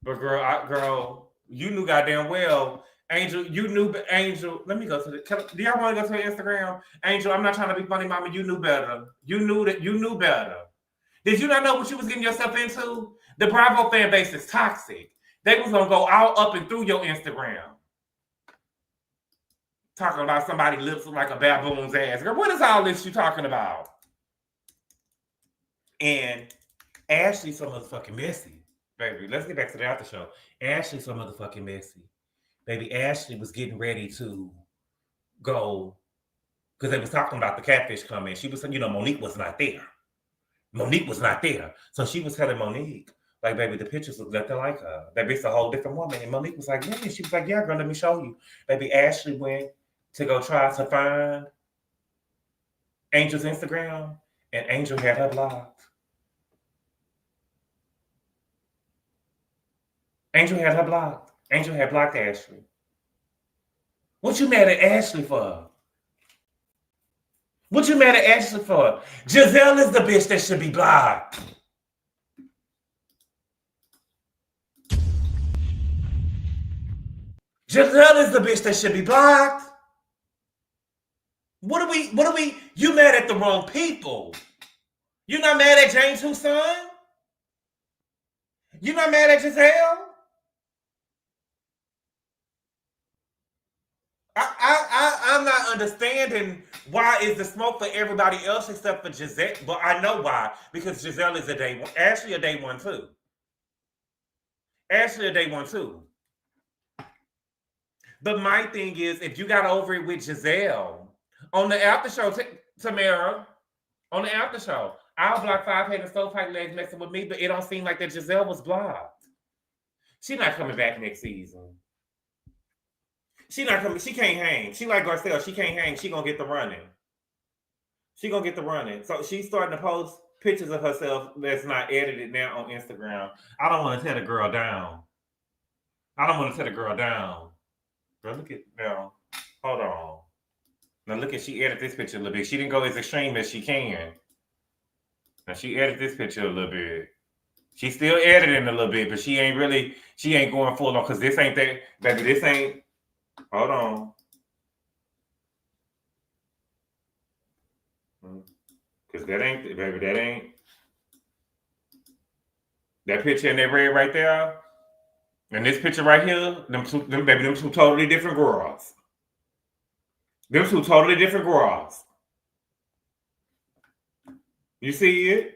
Speaker 2: But girl, you knew goddamn well. Angel, let me go to do y'all want to go to her Instagram? Angel, I'm not trying to be funny, mama. You knew better. You knew better. Did you not know what you was getting yourself into? The Bravo fan base is toxic. They was going to go all up and through your Instagram. Talking about somebody lips like a baboon's ass. Girl, what is all this you talking about? And Ashley's so motherfucking messy. Baby, let's get back to the after show. Ashley's so motherfucking messy. Baby, Ashley was getting ready to go because they was talking about the catfish comment. She was saying, Monique was not there. Monique was not there. So she was telling Monique, like, baby, the pictures look nothing like her. Baby, it's a whole different woman. And Monique was like, yeah. She was like, yeah, girl, let me show you. Baby, Ashley went to go try to find Angel's Instagram, and Angel had her blocked. Angel had her blocked. Angel had blocked Ashley. What you mad at Ashley for? What you mad at Ashley for? Gizelle is the bitch that should be blocked. Gizelle is the bitch that should be blocked. What are we, you mad at the wrong people. You not mad at James Huson? You not mad at Gizelle? I'm not understanding why is the smoke for everybody else except for Gizelle, but I know why, because Gizelle is a day one. Ashley a day one too. Ashley a day one too. But my thing is, if you got over it with Gizelle, on the after show, Tamara, on the after show, I'll block 5-headed stovepipe legs messing with me, but it don't seem like that Gizelle was blocked. She's not coming back next season. She not coming. She can't hang. She like Garcelle. She can't hang. She gonna get the running. She gonna get the running. So she's starting to post pictures of herself that's not edited now on Instagram. I don't want to tear the girl down. I don't want to tear the girl down. Girl, look at now. Hold on. Now look at, she edited this picture a little bit. She didn't go as extreme as she can. Now she edited this picture a little bit. She's still editing a little bit, but she ain't going full on, because this ain't that, baby. This ain't. Hold on. Because that ain't, baby, that ain't. That picture in that red right there, and this picture right here, them two totally different girls. Them two totally different girls. You see it?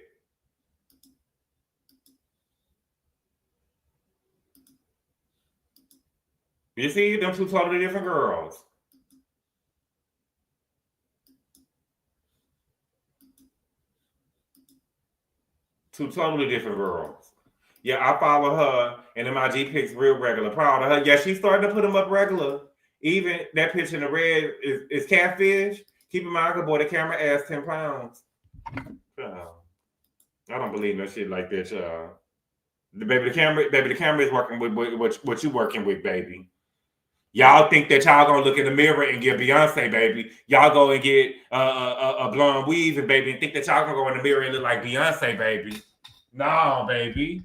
Speaker 2: You see, them two totally different girls. Two totally different girls. Yeah, I follow her and MIG Pics real regular. Proud of her. Yeah, she's starting to put them up regular. Even that picture in the red is catfish. Keep in mind, boy, the camera adds 10 pounds. I don't believe no shit like that, y'all. Baby, the camera is working with what you working with, baby. Y'all think that y'all gonna look in the mirror and get Beyonce, baby. Y'all go and get a blonde weave, and baby, and think that y'all gonna go in the mirror and look like Beyonce, baby. No, baby.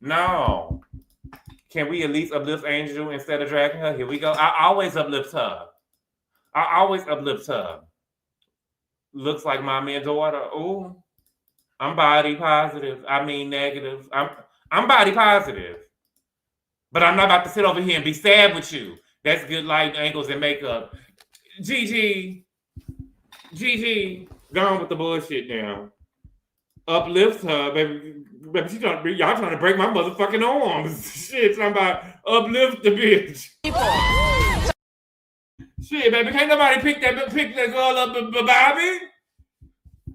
Speaker 2: No. Can we at least uplift Angel instead of dragging her? Here we go. I always uplift her. I always uplift her. Looks like mommy and daughter. Ooh. I'm body positive. I mean negative. I'm body positive. But I'm not about to sit over here and be sad with you. That's good light angles and makeup. Gigi, go on with the bullshit now. Uplift her, baby. Baby, y'all trying to break my motherfucking arms. Shit, talking about uplift the bitch. Shit, baby, can't nobody pick that girl up, Bobby.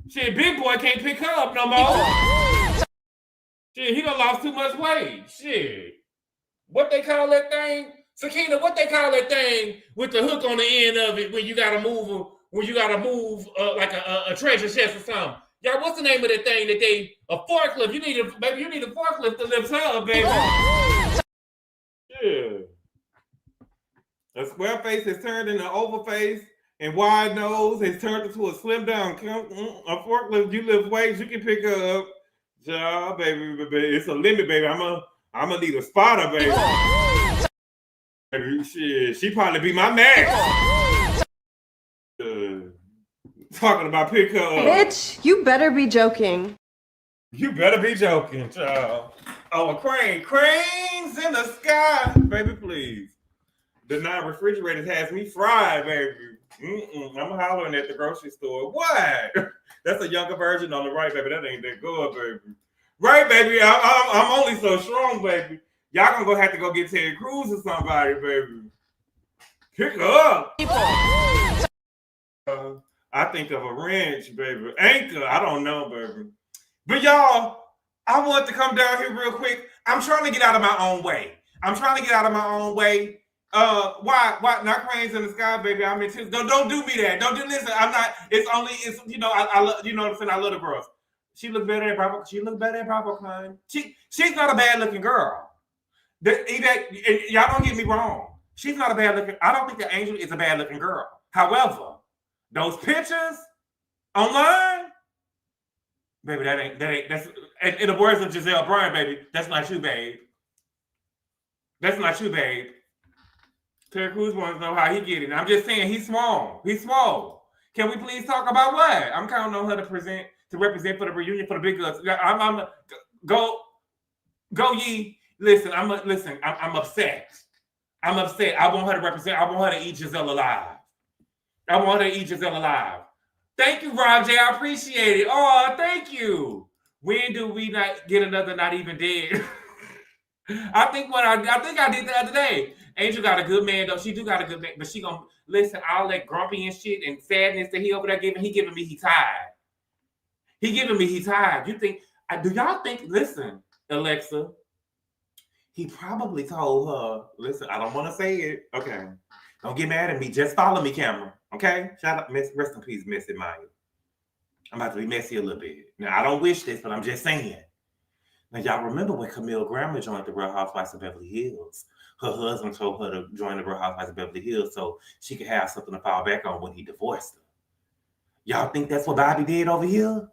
Speaker 2: Shit, big boy can't pick her up no more. Shit, he done lost too much weight. Shit. What they call that thing? Sakina, what they call that thing with the hook on the end of it when you gotta move like a treasure chest or something? Y'all, what's the name of that thing that they, a forklift? You need a forklift to lift her up, baby. Yeah. A square face has turned into an oval face, and wide nose has turned into a slim down. A forklift, you lift weights, you can pick her up. Yeah, baby, it's a limit, baby. I'm gonna need a spotter, baby. Shit, she probably be my max. Talking about pick her up.
Speaker 8: Bitch, you better be joking.
Speaker 2: You better be joking, child. Oh, a crane. Cranes in the sky. Baby, please. The non-refrigerator has me fried, baby. I'm hollering at the grocery store. What? That's a younger version on the right, baby. That ain't that good, baby. Right, baby. I'm only so strong, baby. Y'all gonna have to go get Ted Cruz or somebody, baby. Pick her up. I think of a wrench, baby. Anchor, I don't know, baby. But y'all, I want to come down here real quick. I'm trying to get out of my own way. Why not cranes in the sky, baby? I'm in tears. Don't do me that. Don't do listen. I'm not. It's you know I love you know what I'm saying. I love the girls. She look better at Bravo. She look better at Bravo Klein. She's not a bad looking girl. Y'all don't get me wrong. She's not a bad looking. I don't think that Angel is a bad looking girl. However, those pictures online, baby, that's in the words of Gizelle Bryan, baby, that's not you, babe. That's not you, babe. Terry Crews wants to know how he get it. I'm just saying he's small. He's small. Can we please talk about what? I'm counting on her to represent for the reunion for the big girls. Go ye. Listen, I'm upset. I'm upset. I want her to represent. I want her to eat Gizelle alive. Thank you, Rob J. I appreciate it. Oh, thank you. When do we not get another Not Even Dead? I think I did the other day. Angel got a good man though. She do got a good man, but she gonna listen. All that grumpy and shit and sadness that he over there giving me. He tired. You think? Do y'all think? Listen, Alexa. He probably told her. Listen, I don't want to say it. Okay, don't get mad at me. Just follow me, camera. Okay, shout out, rest in peace, Missy Maya. I'm about to be messy a little bit. Now I don't wish this, but I'm just saying. Now, y'all remember when Camille Grammer joined the Real Housewives of Beverly Hills? Her husband told her to join the Real Housewives of Beverly Hills so she could have something to fall back on when he divorced her. Y'all think that's what Bobby did over here?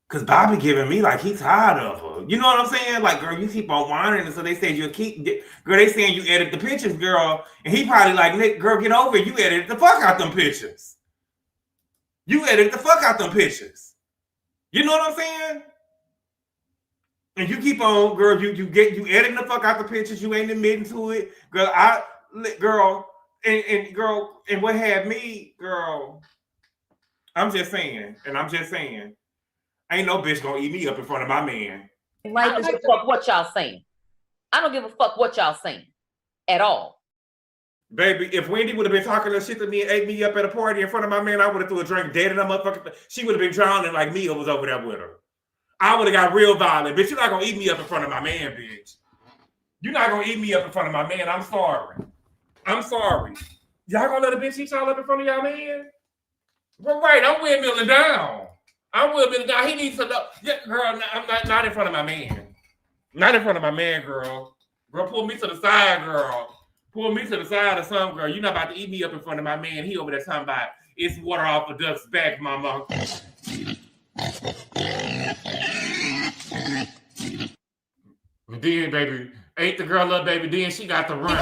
Speaker 2: Because Bobby giving me like he's tired of her. You know what I'm saying? Like, girl, you keep on whining. And so they said girl, they saying you edit the pictures, girl. And he probably like, Nick, girl, get over it. You edited the fuck out them pictures. You know what I'm saying? And you keep on, girl. You editing the fuck out the pictures. You ain't admitting to it, girl. And what had me, girl. I'm just saying, ain't no bitch gonna eat me up in front of my man.
Speaker 9: I don't give a fuck what y'all saying. I don't give a fuck what y'all saying at all.
Speaker 2: Baby, if Wendy would have been talking that shit to me and ate me up at a party in front of my man, I would have threw a drink dead in that motherfucker. She would have been drowning like Mia was over there with her. I would have got real violent. Bitch, you're not going to eat me up in front of my man, bitch. You're not going to eat me up in front of my man. I'm sorry. Y'all going to let a bitch eat y'all up in front of y'all man? Well, right, I'm windmilling down. He needs to know. Yeah, girl, I'm not in front of my man. Not in front of my man, girl. Girl, pull me to the side, girl. Pull me to the side or something, girl. You're not about to eat me up in front of my man. He over there talking about it's water off a duck's back, mama. And then, baby, ate the girl up, baby. Then she got to run.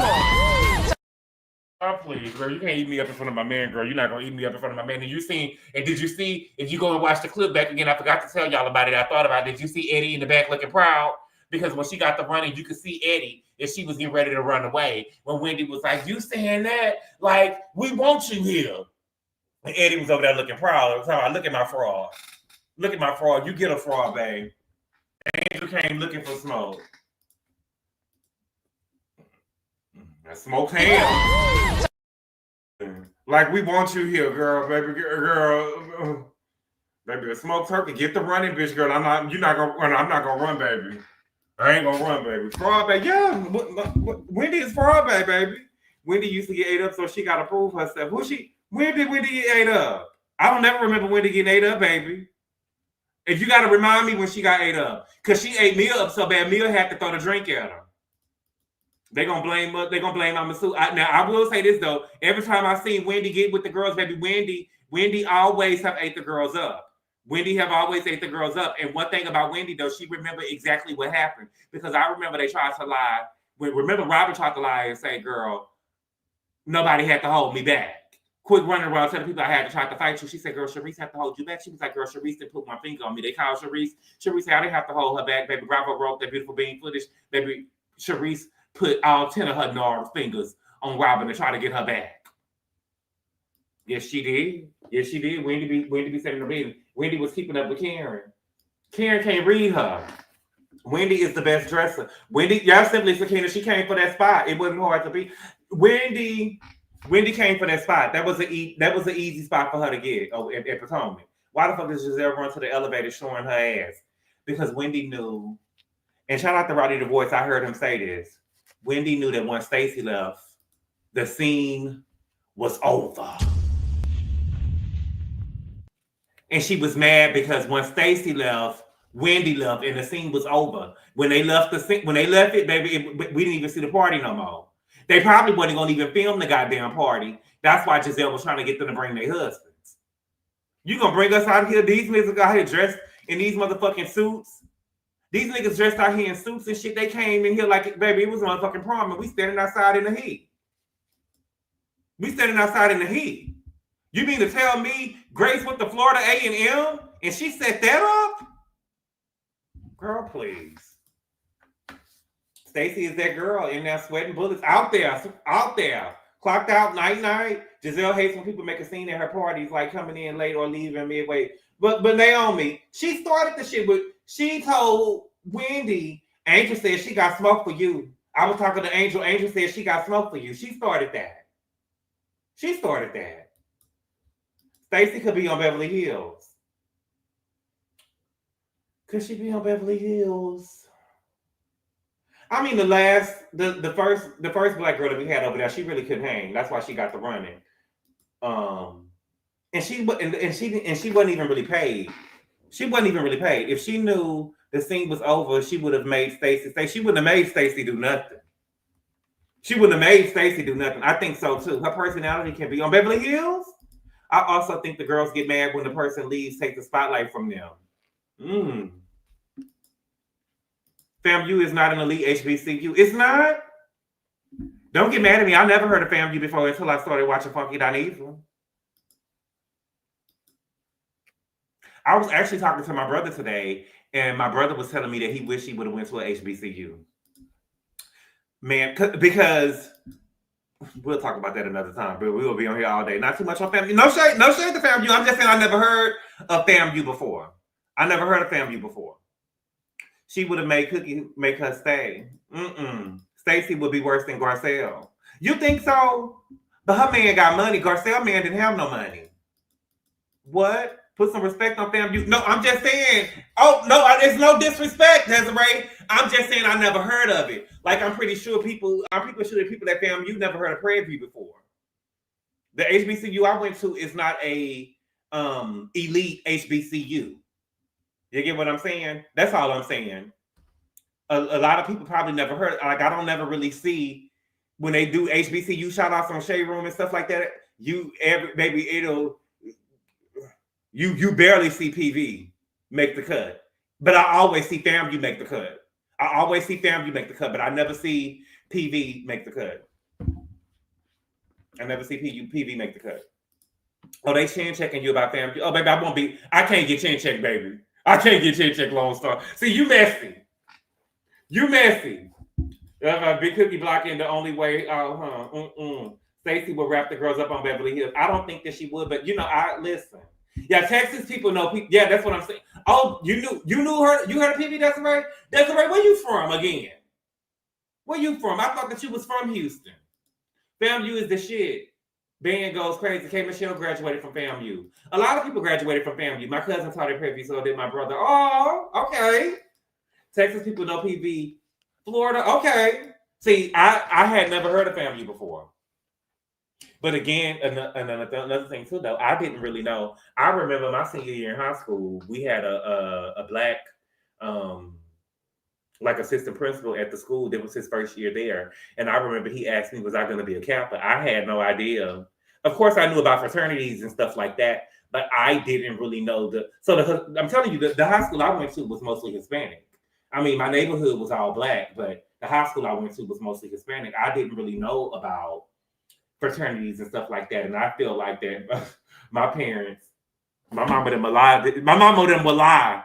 Speaker 2: Oh, please, girl, you can't eat me up in front of my man, girl. You're not gonna eat me up in front of my man. Did you see? If you go and watch the clip back again, I forgot to tell y'all about it. I thought about it. Did you see Eddie in the back looking proud? Because when she got the running, you could see Eddie if she was getting ready to run away. When Wendy was like, "You saying that? Like, we want you here." And Eddie was over there looking proud. I was talking about, look at my fraud. Look at my fraud. You get a fraud, babe. Angel came looking for smoke. That smoke ham. Like, we want you here, girl, baby, girl. Baby, a smoked turkey. Get the running, bitch, girl. I'm not gonna run, baby. I ain't gonna run, baby. Fraud, baby. Yeah, Wendy is fraud, baby. Wendy used to get ate up, so she got to prove herself. When did Wendy get ate up? I don't ever remember Wendy getting ate up, baby. If you got to remind me when she got ate up. Because she ate Mia up so bad, Mia had to throw the drink at her. They're going to blame Mama Sue. Now, I will say this, though. Every time I seen Wendy get with the girls, baby, Wendy always have ate the girls up. Wendy have always ate the girls up. And one thing about Wendy, though, she remembered exactly what happened. Because I remember they tried to lie. Remember Robin tried to lie and say, girl, nobody had to hold me back. Quick running around telling people I had to try to fight you. She said, girl, Sharice had to hold you back. She was like, girl, Sharice didn't put my finger on me. They called Sharice. Sharice said, I didn't have to hold her back. Baby, Bravo broke that beautiful bean footage. Baby, Sharice put all 10 of her gnarled fingers on Robin to try to get her back. Yes, she did. Wendy be sitting in the bed. Wendy was keeping up with Karen. Karen can't read her. Wendy is the best dresser. Wendy, y'all simply Sakina, she came for that spot. It wasn't hard to be. Wendy Wendy came for that spot. That was an easy spot for her to get at Potomac. Why the fuck did Gizelle run to the elevator showing her ass? Because Wendy knew, and shout out to Roddy the Voice, I heard him say this. Wendy knew that once Stacey left, the scene was over. And she was mad because when Stacey left, Wendy left, and the scene was over. When they left it, baby, we didn't even see the party no more. They probably wasn't gonna even film the goddamn party. That's why Gizelle was trying to get them to bring their husbands. You gonna bring us out here? These niggas out here dressed in these motherfucking suits. These niggas dressed out here in suits and shit. They came in here like, baby, it was motherfucking prom, and we standing outside in the heat. We standing outside in the heat. You mean to tell me Grace went to Florida A&M and she set that up? Girl, please. Stacey is that girl in there sweating bullets out there. Clocked out night. Gizelle hates when people make a scene at her parties, like coming in late or leaving midway. But Naomi, she started the shit with, she told Wendy, Angel said she got smoke for you. I was talking to Angel. Angel said she got smoke for you. She started that. Stacey could be on Beverly Hills. Could she be on Beverly Hills? I mean, the first black girl that we had over there, she really couldn't hang. That's why she got the running. And she wasn't even really paid. She wasn't even really paid. If she knew the scene was over, she would have made Stacey stay. She wouldn't have made Stacey do nothing. I think so too. Her personality can be on Beverly Hills. I also think the girls get mad when the person leaves, take the spotlight from them. FAMU is not an elite HBCU. It's not. Don't get mad at me. I never heard of FAMU before until I started watching Funky Dineville. I was actually talking to my brother today, and my brother was telling me that he wished he would have went to an HBCU. Man, because we'll talk about that another time, but we will be on here all day. Not too much on FAMU. No shade to FAMU. I'm just saying I never heard of FAMU before. She would have made Cookie make her stay. Stacey would be worse than Garcelle. You think so? But her man got money. Garcelle man didn't have no money. What? Put some respect on FAMU. No, I'm just saying. Oh, no, it's no disrespect, Desiree. I'm just saying I never heard of it. Like, I'm pretty sure the people at FAMU never heard of Prairie View before. The HBCU I went to is not a elite HBCU. You get what I'm saying? That's all I'm saying. A lot of people probably never heard. Like, I don't never really see when they do HBCU shout outs on Shade Room and stuff like that. You barely see PV make the cut. But I always see FAMU make the cut. But I never see PV make the cut. PV make the cut. Oh, they chin checking you about FAMU. Oh, baby, I can't get chin checked, baby. I can't get chin checked, Lone Star. See, you messy. Big Cookie blocking the only way. Stacey will wrap the girls up on Beverly Hills. I don't think that she would, but I listen. Yeah, Texas people know people. Yeah, that's what I'm saying. Oh, you knew her. You heard of PV, Desiree? Desiree, where you from again? Where you from? I thought that you was from Houston. FAMU is the shit. Band goes crazy. K. Michelle graduated from FAMU. A lot of people graduated from FAMU. My cousin taught at Prairie View, so did my brother. Oh, okay. Texas people know PV. Florida, okay. See, I had never heard of FAMU before. But again, another thing too, though, I didn't really know. I remember my senior year in high school, we had a black like assistant principal at the school. That was his first year there. And I remember he asked me, was I going to be a Kappa? I had no idea. Of course, I knew about fraternities and stuff like that, but I didn't really know I'm telling you, the high school I went to was mostly Hispanic. I mean, my neighborhood was all black, but the high school I went to was mostly Hispanic. I didn't really know about fraternities and stuff like that. And I feel like that my parents, my mama them will lie.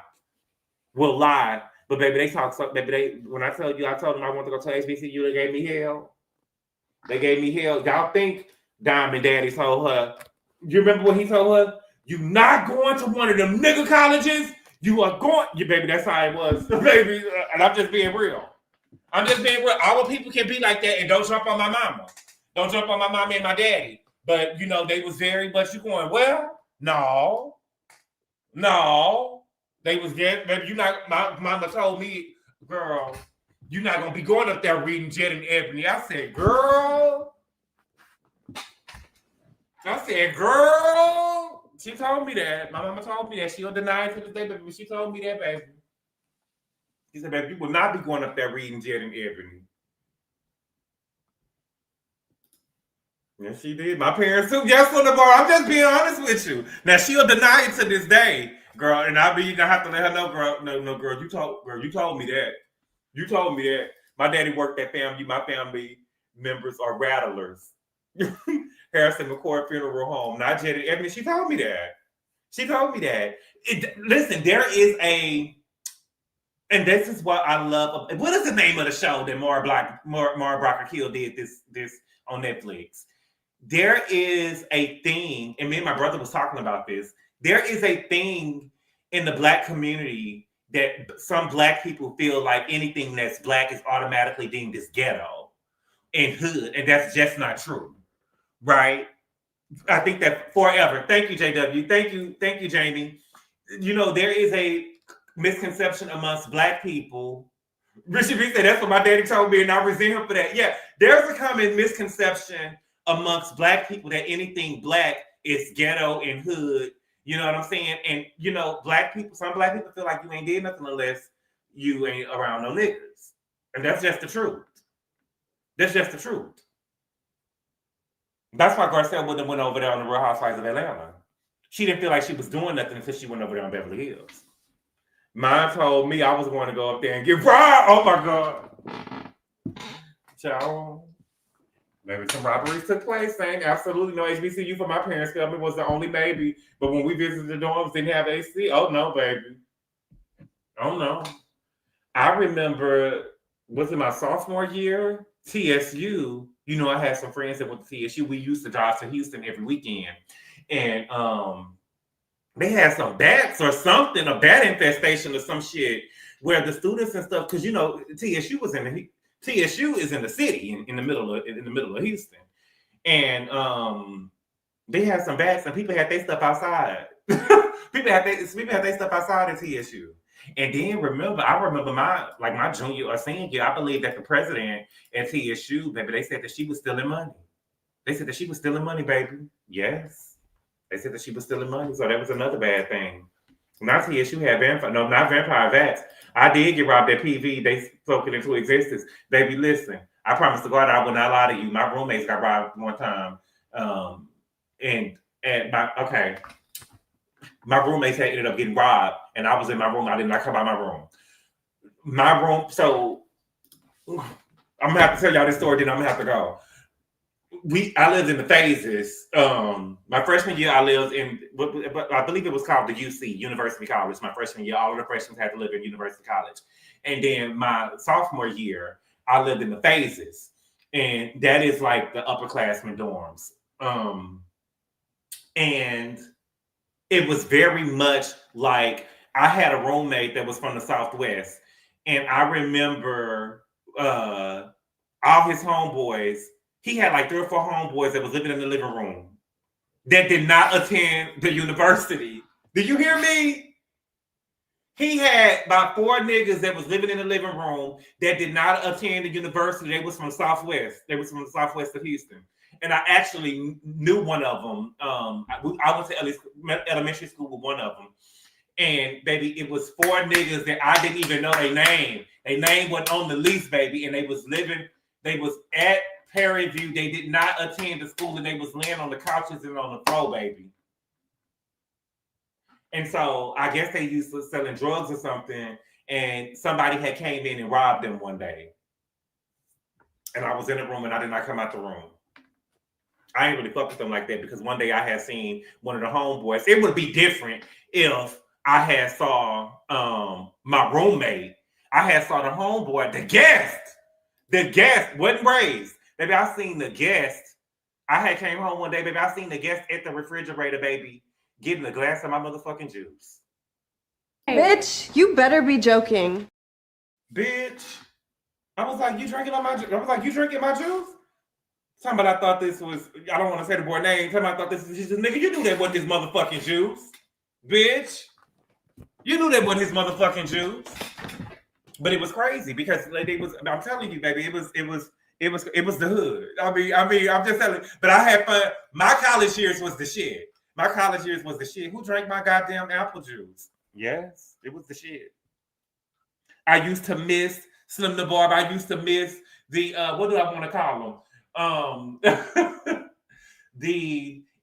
Speaker 2: But baby, they talk so, baby, when I told them I want to go to HBCU, they gave me hell. Y'all think Diamond Daddy told her, you remember what he told her? You not going to one of them nigga colleges. You are going, baby, that's how it was. Baby, and I'm just being real. Our people can be like that and don't jump on my mama. Don't jump on my mommy and my daddy. But, you know, they was very much you going, well, no. They was there. Baby, you not, my mama told me, girl, you're not going to be going up there reading Jet and Ebony. I said, girl. She told me that. My mama told me that. She'll deny it to this day, but she told me that, baby. She said, baby, you will not be going up there reading Jet and Ebony. Yes, she did. My parents too. Yes, on the bar. I'm just being honest with you. Now she'll deny it to this day, girl. And I have to let her know, girl. No, girl. You told me that. You told me that. My daddy worked at family. My family members are rattlers. Harrison McCoy Funeral Home. Not Jet and Ebony. She told me that. Listen, there is and this is what I love. What is the name of the show that Mara Brocker Hill did this on Netflix? There is a thing, and me and my brother was talking about this. There is a thing in the Black community that some Black people feel like anything that's Black is automatically deemed as ghetto and hood, and that's just not true, right? I think that forever. Thank you, JW. Thank you, Jamie. You know, there is a misconception amongst Black people. Richard B said that's what my daddy told me, and I resent him for that. Yeah, there's a common misconception amongst Black people that anything Black is ghetto and hood. You know what I'm saying? And you know, some Black people feel like you ain't did nothing unless you ain't around no niggas. And that's just the truth. That's just the truth. That's why Garcelle wouldn't have went over there on the Real Housewives of Atlanta. She didn't feel like she was doing nothing until she went over there on Beverly Hills. Mine told me I was going to go up there and get robbed. Oh my God. Child. Maybe some robberies took place, saying absolutely no HBCU for my parents. It was the only maybe. But when we visited the dorms, didn't have AC. Oh no, baby. Oh no. I remember, was it my sophomore year? TSU. You know, I had some friends that went to TSU. We used to drive to Houston every weekend. And they had some bats or something, a bat infestation or some shit, where the students and stuff, because you know, TSU is in the city, in the middle of Houston, and they had some bats, and people had their stuff outside. people had their stuff outside at TSU. And then I remember my junior or senior year, I believe that the president at TSU, baby, they said that she was stealing money. They said that she was stealing money, baby. Yes. They said that she was stealing money, so that was another bad thing. Not TSU had not vampire vats. I did get robbed at PV. They spoke it into existence. Baby, listen, I promise to God I will not lie to you. My roommates got robbed one time. My roommates had ended up getting robbed, and I was in my room. I did not come out my room. So I'm gonna have to tell y'all this story, then I'm gonna have to go. I lived in the phases. My freshman year, I lived in what I believe it was called the UC, University College. My freshman year, all of the freshmen had to live in University College. And then my sophomore year, I lived in the phases. And that is like the upperclassmen dorms. And it was very much like I had a roommate that was from the Southwest. And I remember all his homeboys. He had like 3 or 4 homeboys that was living in the living room that did not attend the university. Do you hear me? He had about 4 niggas that was living in the living room that did not attend the university. They was from Southwest. They was from the Southwest of Houston. And I actually knew one of them. I went to elementary school with one of them. And baby, it was 4 niggas that I didn't even know their name. Their name wasn't on the lease, baby. And they was at Perry View. They did not attend the school, and they was laying on the couches and on the floor, baby. And so I guess they used to selling drugs or something, and somebody had came in and robbed them one day. And I was in the room, and I did not come out the room. I ain't really fuck with them like that, because one day I had seen one of the homeboys. It would be different if I had saw my roommate. I had saw the homeboy, the guest wasn't raised. Baby, I seen the guest. I had came home one day, baby. I seen the guest at the refrigerator, baby, getting a glass of my motherfucking juice.
Speaker 8: Bitch, you better be joking.
Speaker 2: Bitch. I was like, you drinking my juice? Talking about I thought this was, I don't want to say the boy name. Talking about I thought this was just, nigga, you knew that wasn't his motherfucking juice. Bitch. You knew that wasn't his motherfucking juice. But it was crazy because like, I'm telling you, baby, it was the hood. I mean, I'm just telling you. But I had fun. My college years was the shit. Who drank my goddamn apple juice? Yes, it was the shit. I used to miss Slim the Barb. I used to miss the what do I want to call them?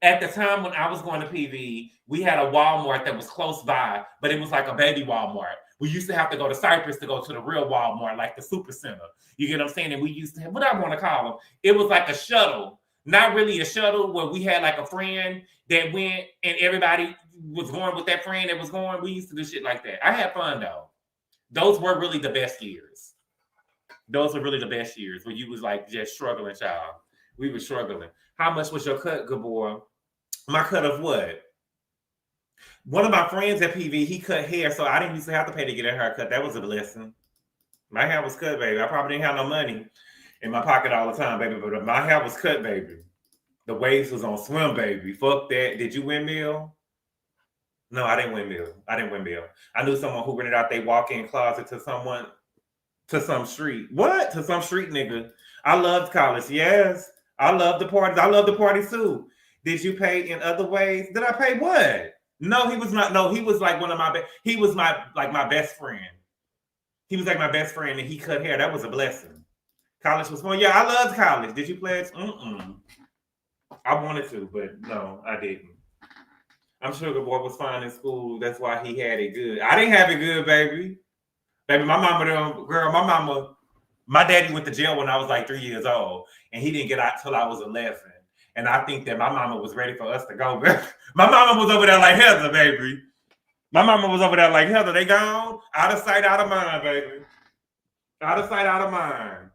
Speaker 2: At the time when I was going to PV, we had a Walmart that was close by, but it was like a baby Walmart. We used to have to go to Cypress to go to the real Walmart, like the Super Center. You get what I'm saying? And we used to have, what I want to call them? It was like a shuttle. Not really a shuttle where we had like a friend that went and everybody was going with that friend that was going. We used to do shit like that. I had fun though. Those were really the best years. Those were really the best years when you was like just struggling, child. We were struggling. How much was your cut, Gabor? My cut of what? One of my friends at PV, he cut hair, so I didn't used to have to pay to get a haircut. That was a blessing. My hair was cut, baby. I probably didn't have no money in my pocket all the time, baby, but my hair was cut, baby. The waves was on swim, baby. Fuck that. Did you windmill? No, I didn't windmill. I knew someone who rented out their walk-in closet to some street. What? To some street nigga. I loved college. Yes. I love the parties. I love the parties too. Did you pay in other ways? Did I pay what? No, he was not. No, he was like one of my. He was my best friend. He was like my best friend, and he cut hair. That was a blessing. College was fun. Yeah, I loved college. Did you pledge? I wanted to, but no, I didn't. I'm sure Gabor was fine in school. That's why he had it good. I didn't have it good, baby. Baby, my daddy went to jail when I was like 3 years old, and he didn't get out till I was 11. And I think that my mama was ready for us to go. My mama was over there like Heather, baby. My mama was over there like Heather. They gone out of sight, out of mind, baby. Out of sight, out of mind,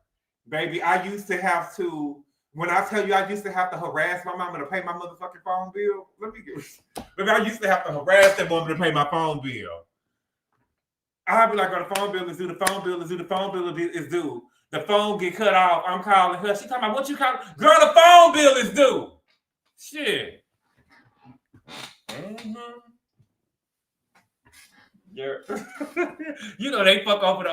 Speaker 2: baby. I used to have to. When I tell you, I used to have to harass my mama to pay my motherfucking phone bill. Baby, I used to have to harass that woman to pay my phone bill. I'd be like, "Oh, the phone bill is due. The phone bill is due. The phone bill is due." The phone get cut off. I'm calling her. She talking about what you calling? Girl, the phone bill is due. Shit. Yeah. You know they fuck over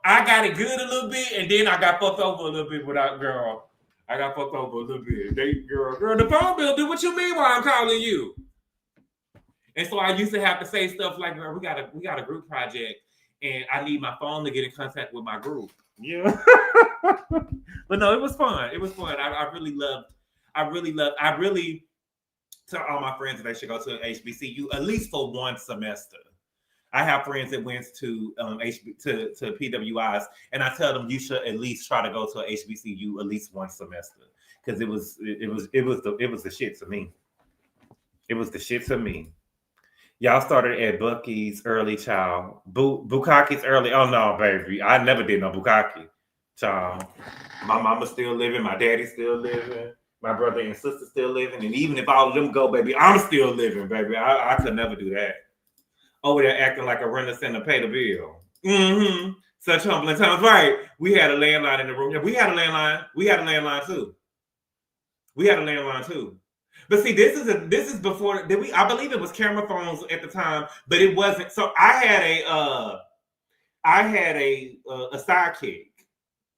Speaker 2: I got it good a little bit, and then I got fucked over a little bit without girl. I got fucked over a little bit. Girl, the phone bill due. What you mean why I'm calling you? And so I used to have to say stuff like, girl, we got a group project. And I need my phone to get in contact with my group. Yeah. But no, it was fun. It was fun. I really tell all my friends that they should go to HBCU at least for one semester. I have friends that went to to PWIs, and I tell them you should at least try to go to a HBCU at least one semester. Because it was the shit to me. It was the shit to me. Y'all started at Buc-ee's early, child. Bukkake's early. Oh, no, baby. I never did no bukkake, child. My mama's still living. My daddy's still living. My brother and sister still living. And even if all of them go, baby, I'm still living, baby. I could never do that. Over there acting like a renter to pay the bill. Mm-hmm. Such humbling times. Right. We had a landline in the room. Yeah, we had a landline. We had a landline, too. But see, this is before I believe it was camera phones at the time, but it wasn't. So I had a sidekick.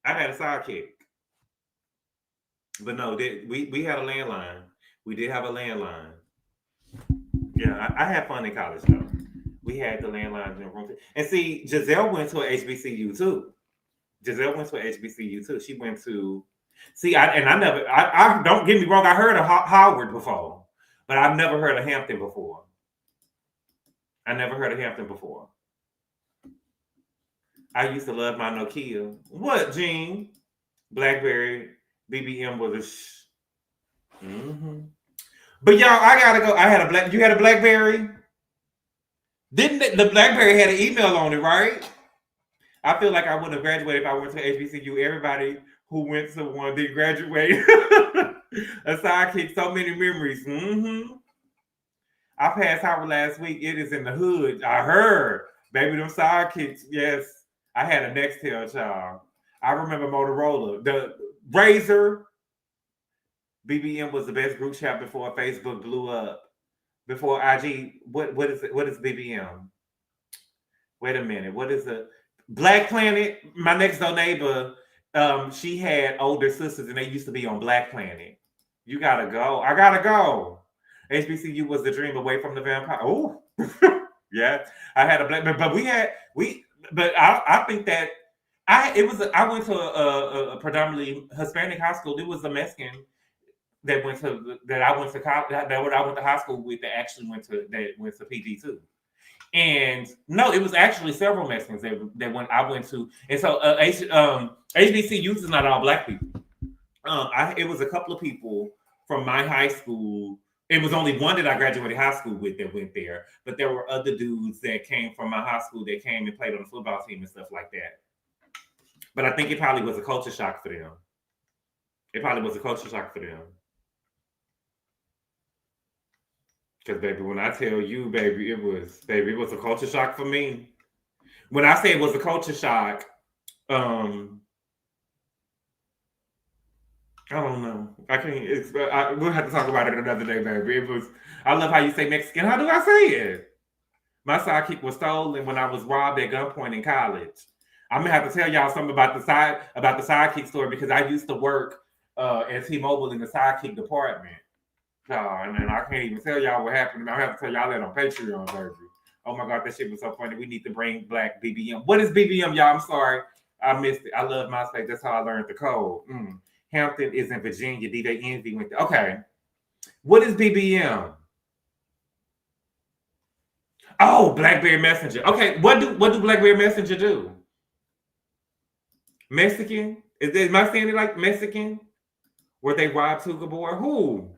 Speaker 2: I had a sidekick. But no, we had a landline. We did have a landline. Yeah, I had fun in college though. We had the landlines in the room. And see, Gizelle went to an HBCU too. She went to I don't get me wrong. I heard of Howard before, but I've never heard of Hampton before. I used to love my Nokia. What, Gene? BlackBerry, BBM was a But y'all, I gotta go. You had a BlackBerry? Didn't the BlackBerry had an email on it, right? I feel like I wouldn't have graduated if I went to HBCU. Everybody who went to one did graduate. A sidekick, so many memories. I passed Howard last week. It is in the hood. I heard. Baby, them sidekicks. Yes. I had a Nextel, child. I remember Motorola. The Razor. BBM was the best group chat before Facebook blew up. Before IG, what is it? What is BBM? Wait a minute. What is it? Black Planet? My next door neighbor, she had older sisters and they used to be on Black Planet. You gotta go. I gotta go. HBCU was the dream away from the vampire. Oh, yeah. I had a black, but I think that I went to a predominantly Hispanic high school. It was a Mexican that I went to college, that I went to high school with that actually went to PG too. And no, it was actually several Mexicans that I went to. And so HBCUs is not all black people. It was a couple of people from my high school. It was only one that I graduated high school with that went there, but there were other dudes that came from my high school that came and played on the football team and stuff like that. But I think it probably was a culture shock for them. Because, baby, when I tell you, baby, it was a culture shock for me. When I say it was a culture shock, I don't know. I can't. We'll have to talk about it another day, baby. I love how you say Mexican. How do I say it? My sidekick was stolen when I was robbed at gunpoint in college. I'm gonna have to tell y'all something about the sidekick story because I used to work at T-Mobile in the sidekick department. And I can't even tell y'all what happened. I have to tell y'all that on Patreon, baby. Oh my God, that shit was so funny. We need to bring black BBM. What is BBM, y'all? I'm sorry. I missed it. I love MySpace. That's how I learned the code. Hampton is in Virginia. DJ Envy went there. Okay. What is BBM? Oh, BlackBerry Messenger. Okay, what do BlackBerry Messenger do? Mexican? Am I saying it like Mexican? Were they robbed to GGABOR? Who?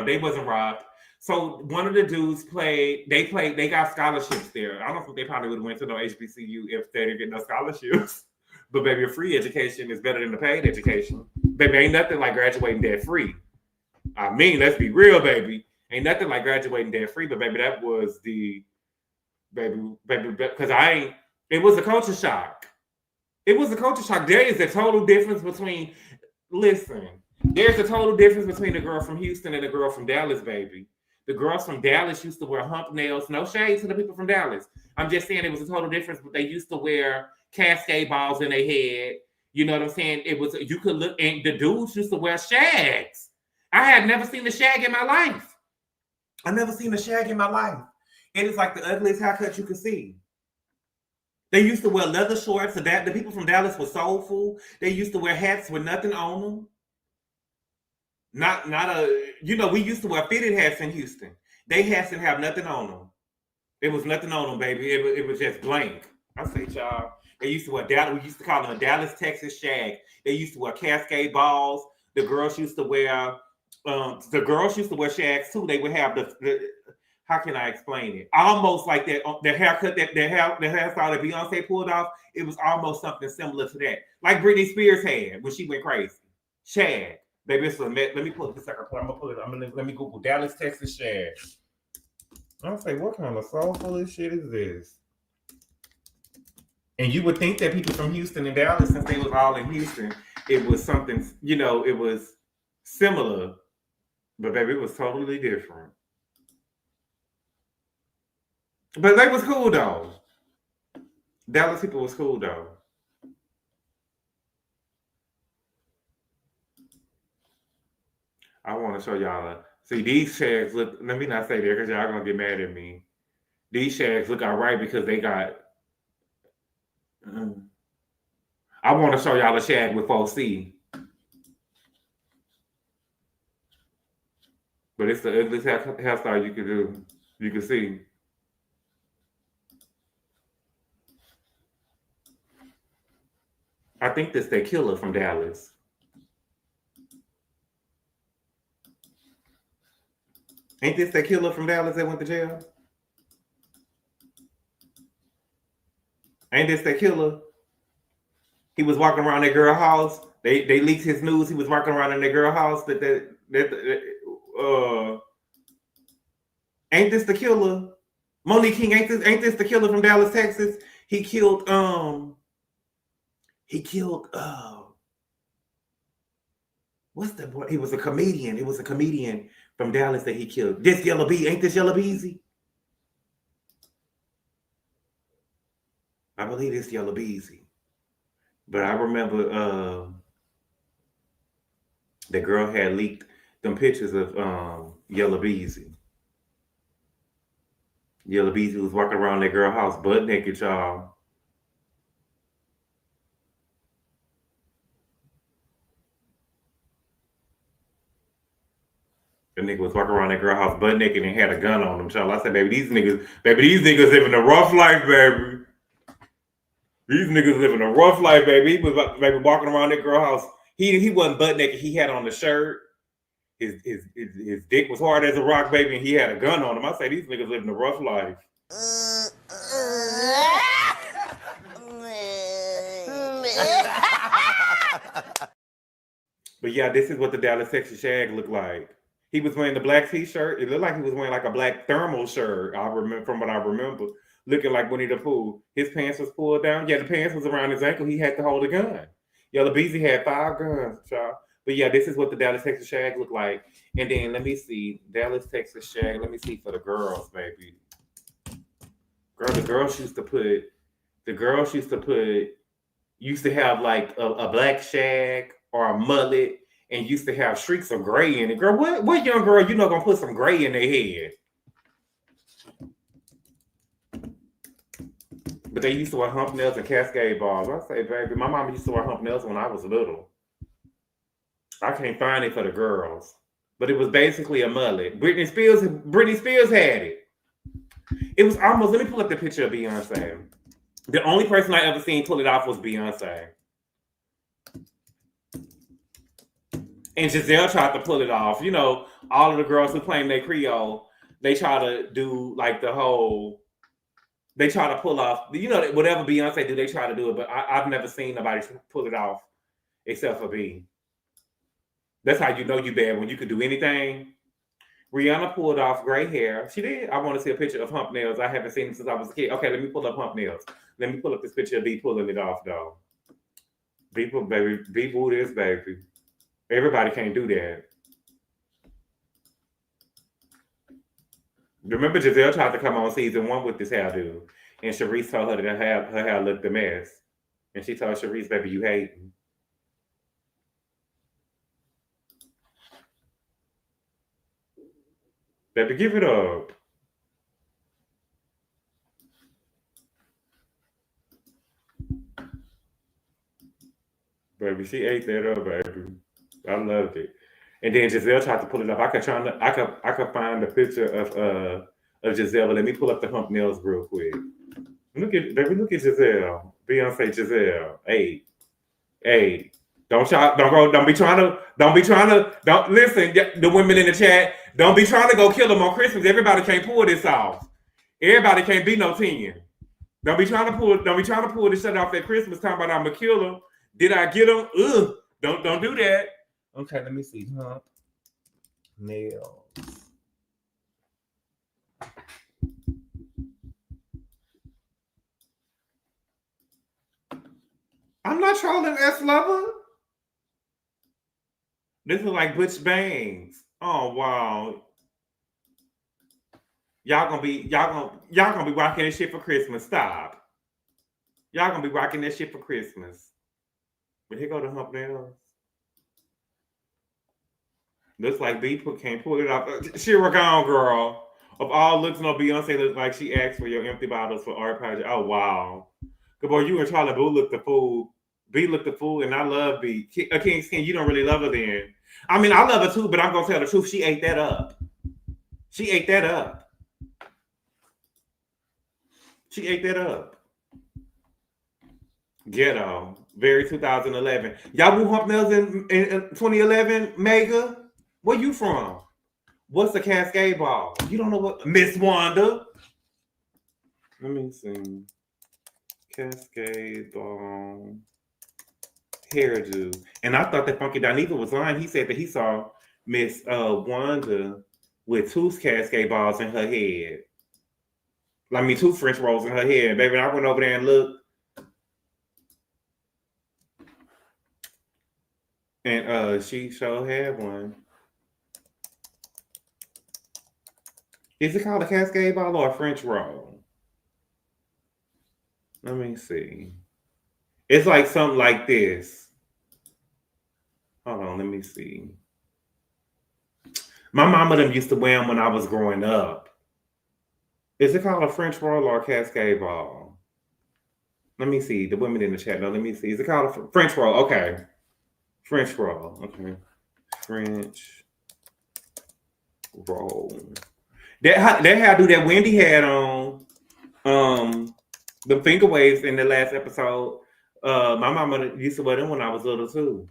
Speaker 2: They wasn't robbed. So one of the dudes they got scholarships there. I don't think they probably would have went to no HBCU if they didn't get no scholarships. But baby, a free education is better than a paid education. Baby, ain't nothing like graduating debt free. I mean, let's be real, baby. Ain't nothing like graduating debt free. But baby, that was the baby, because it was a culture shock. It was a culture shock. There is a total difference between, there's a total difference between the girl from Houston and the girl from Dallas, baby. The girls from Dallas used to wear hump nails. No shade to the people from Dallas. I'm just saying it was a total difference, but they used to wear cascade balls in their head. You know what I'm saying? You could look, and the dudes used to wear shags. I had never seen a shag in my life. It is like the ugliest haircut you could see. They used to wear leather shorts. The people from Dallas were soulful. They used to wear hats with nothing on them. We used to wear fitted hats in Houston. They hats didn't have nothing on them. It was nothing on them, baby. It was just blank. I say, y'all. They used to wear we used to call them a Dallas, Texas shag. They used to wear cascade balls. The girls used to wear shags too. They would have the how can I explain it? Almost like that, the haircut the hairstyle that Beyonce pulled off, it was almost something similar to that. Like Britney Spears had when she went crazy. Shag. Baby, let me pull it this second. I'm gonna pull it. Let me Google Dallas, Texas shag. I'll say, what kind of soulful shit is this? And you would think that people from Houston and Dallas, since they was all in Houston, it was something, it was similar. But baby, it was totally different. But they was cool though. Dallas people was cool though. I want to show y'all. See, these shags look, let me not say that because y'all gonna get mad at me. These shags look all right because they got, I want to show y'all a shag with 4C. But it's the ugliest hairstyle you could do. You can see. I think that's that killer from Dallas. Ain't this that killer from Dallas that went to jail? Ain't this that killer? He was walking around that girl house. They leaked his news. He was walking around in that girl house. Ain't this the killer? Monique King, ain't this the killer from Dallas, Texas? He killed He killed what's the boy? He was a comedian. It was a comedian from Dallas that he killed. This Yellow Bee, ain't this Yellow Beezy? I believe it's Yellow Beezy. But I remember the girl had leaked them pictures of Yellow Beezy. Yellow Beezy was walking around that girl house butt naked, y'all. The nigga was walking around that girl house butt naked and had a gun on him, y'all. I said, baby, these niggas living a rough life, baby. These niggas living a rough life, baby. He was baby walking around that girl house. He wasn't butt naked. He had on the shirt. His dick was hard as a rock, baby, and he had a gun on him. I say these niggas living a rough life. But yeah, this is what the Dallas, Texas shag looked like. He was wearing the black t-shirt. It looked like he was wearing like a black thermal shirt. I remember from what I remember, looking like Winnie the Pooh. His pants was pulled down. Yeah, the pants was around his ankle. He had to hold a gun. Yellow Beezy had 5 guns, y'all. But yeah, this is what the Dallas, Texas shag looked like. And then let me see, Dallas, Texas shag. Let me see for the girls, baby. Girl, the girls used to have like a black shag or a mullet, and used to have streaks of gray in it. Girl, what young girl you know gonna put some gray in their head? But they used to wear hump nails and cascade balls. I say, baby, my mama used to wear hump nails when I was little. I can't find it for the girls. But it was basically a mullet. Britney Spears had it. It was almost, let me pull up the picture of Beyonce. The only person I ever seen pull it off was Beyonce. And Gizelle tried to pull it off. You know, all of the girls who claim they Creole, they try to do like they try to pull off, you know, whatever Beyonce do, they try to do it. But I've never seen nobody pull it off except for B. That's how you know you bad, when you could do anything. Rihanna pulled off gray hair. She did. I want to see a picture of hump nails. I haven't seen them since I was a kid. Okay, let me pull up hump nails. Let me pull up this picture of B pulling it off, though. B pull this, baby. Everybody can't do that. Remember, Gizelle tried to come on season 1 with this hairdo, and Sharice told her that her hair looked a mess. And she told Sharice, baby, you hating. Baby, give it up. Baby, she ate that up, baby. I loved it. And then Gizelle tried to pull it up. I could find a picture of Gizelle. Let me pull up the hump nails real quick. Look at Gizelle. Beyonce Gizelle. Hey. Don't listen, the women in the chat, don't be trying to go kill them on Christmas. Everybody can't pull this off. Everybody can't be no 10. Don't be trying to pull this shit off at Christmas talking about I'm a killer. Did I get them? Ugh. Don't do that. Okay, let me see. Hump nails. I'm not trolling S Lover. This is like Butch Bangs. Oh wow. Y'all gonna be rocking this shit for Christmas. Stop. Y'all gonna be rocking that shit for Christmas. But here go the hump nails. Looks like B can't pull it off. Shira gone, girl. Of all looks, no Beyonce looks like she asked for your empty bottles for art project. Oh wow. Good boy, you and Charlie Boo look the fool. B looked the fool, and I love B. King's King, you don't really love her then. I mean, I love her too, but I'm gonna tell the truth. She ate that up. Ghetto. Very 2011. Y'all who hump nails in 2011, Mega? Where you from? What's a cascade ball? You don't know what? Miss Wanda. Let me see. Cascade ball. Hairdo. And I thought that Funky Dineva was lying. He said that he saw Miss Wanda with 2 cascade balls in her head. I mean, 2 French rolls in her head. Baby, I went over there and looked. And she sure had one. Is it called a cascade ball or a French roll? Let me see. It's like something like this. Hold on, let me see. My mama them used to wear them when I was growing up. Is it called a French roll or a cascade ball? Let me see. The women in the chat. No, let me see. Is it called a French roll? Okay. French roll. Okay. French roll. That hairdo that Wendy had on the finger waves in the last episode. My mama used to wear them when I was little too.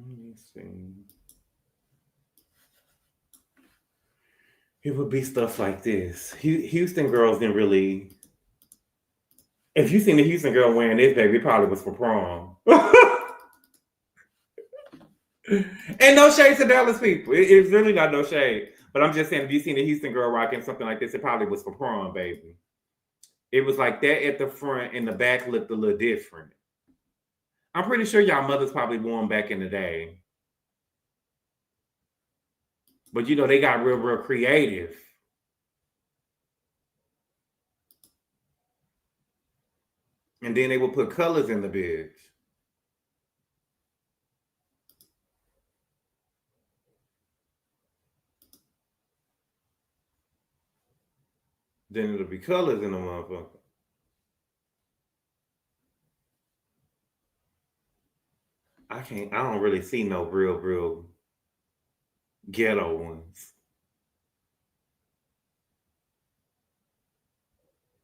Speaker 2: Let me see. It would be stuff like this. Houston girls didn't really. If you seen the Houston girl wearing this, baby, it probably was for prom. And no shade to Dallas people. It's really not no shade. But I'm just saying, if you seen the Houston girl rocking something like this, it probably was for prom, baby. It was like that at the front, and the back looked a little different. I'm pretty sure y'all mothers probably wore them back in the day. But you know, they got real creative. And then they would put colors in the bitch. Then it'll be colors in the motherfucker. I don't really see no real ghetto ones.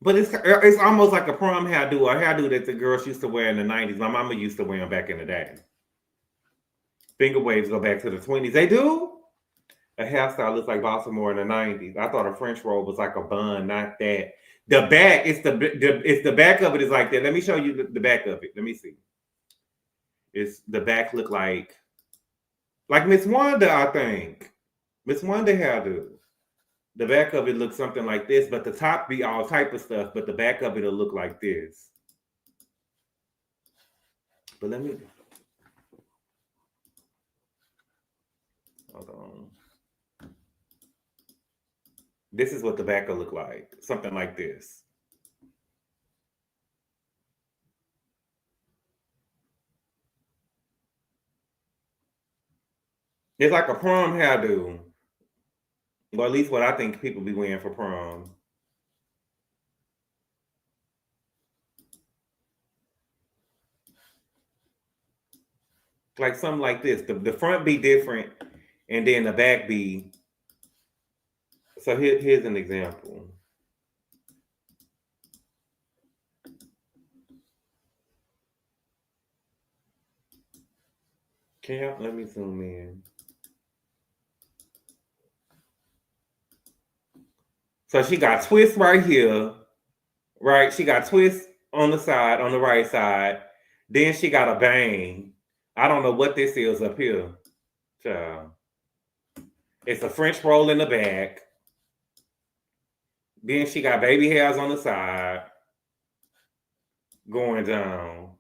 Speaker 2: But it's almost like a prom hairdo, or hairdo that the girls used to wear in the 90s. My mama used to wear them back in the day. Finger waves go back to the 20s. They do? A hairstyle looks like Baltimore in the 90s. I thought a French roll was like a bun, not that. The back, it's the back of it is like that. Let me show you the back of it. Let me see. It's the back look like Miss Wanda, I think. Miss Wanda hairdo. The back of it looks something like this, but the top be all type of stuff, but the back of it'll look like this. But let me hold on. This is what the back will look like. Something like this. It's like a prom hairdo. Or at least what I think people be wearing for prom. Like something like this. The front be different, and then the back be. So here's an example. Can y'all let me zoom in? So she got twists right here, right? She got twists on the side, on the right side. Then she got a bang. I don't know what this is up here. Child. It's a French roll in the back. Then she got baby hairs on the side going down.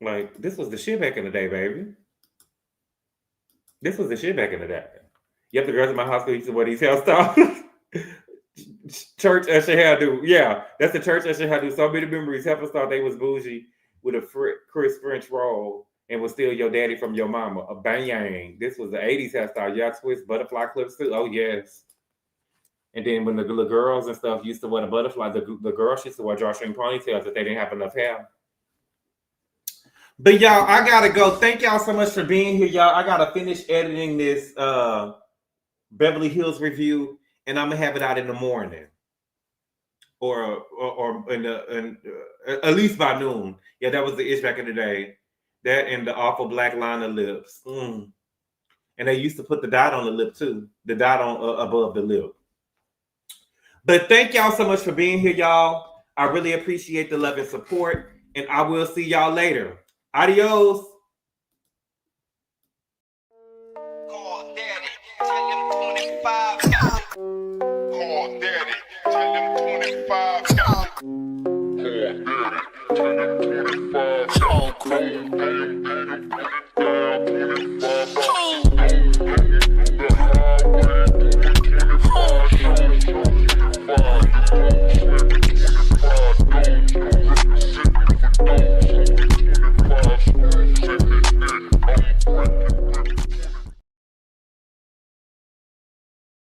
Speaker 2: Like, this was the shit back in the day, baby. This was the shit back in the day. Yep, the girls in my high school used to wear these hairstyles. Church usher hairdo. Yeah, that's the church usher hairdo. So many memories. Help us thought they was bougie with a crisp French roll and was still your daddy from your mama. A bang. This was the 80s hairstyle. Yeah, twist butterfly clips too. Oh, yes. And then when the girls and stuff used to wear the butterfly, the girls used to wear drawstring ponytails if they didn't have enough hair. But y'all, I gotta go. Thank y'all so much for being here, y'all. I gotta finish editing this Beverly Hills review, and I'm gonna have it out in the morning, or at least by noon. Yeah, that was the ish back in the day. That and the awful black line of lips. And they used to put the dot on the lip too. The dot on above the lip. But thank y'all so much for being here, y'all. I really appreciate the love and support. And I will see y'all later. Adios.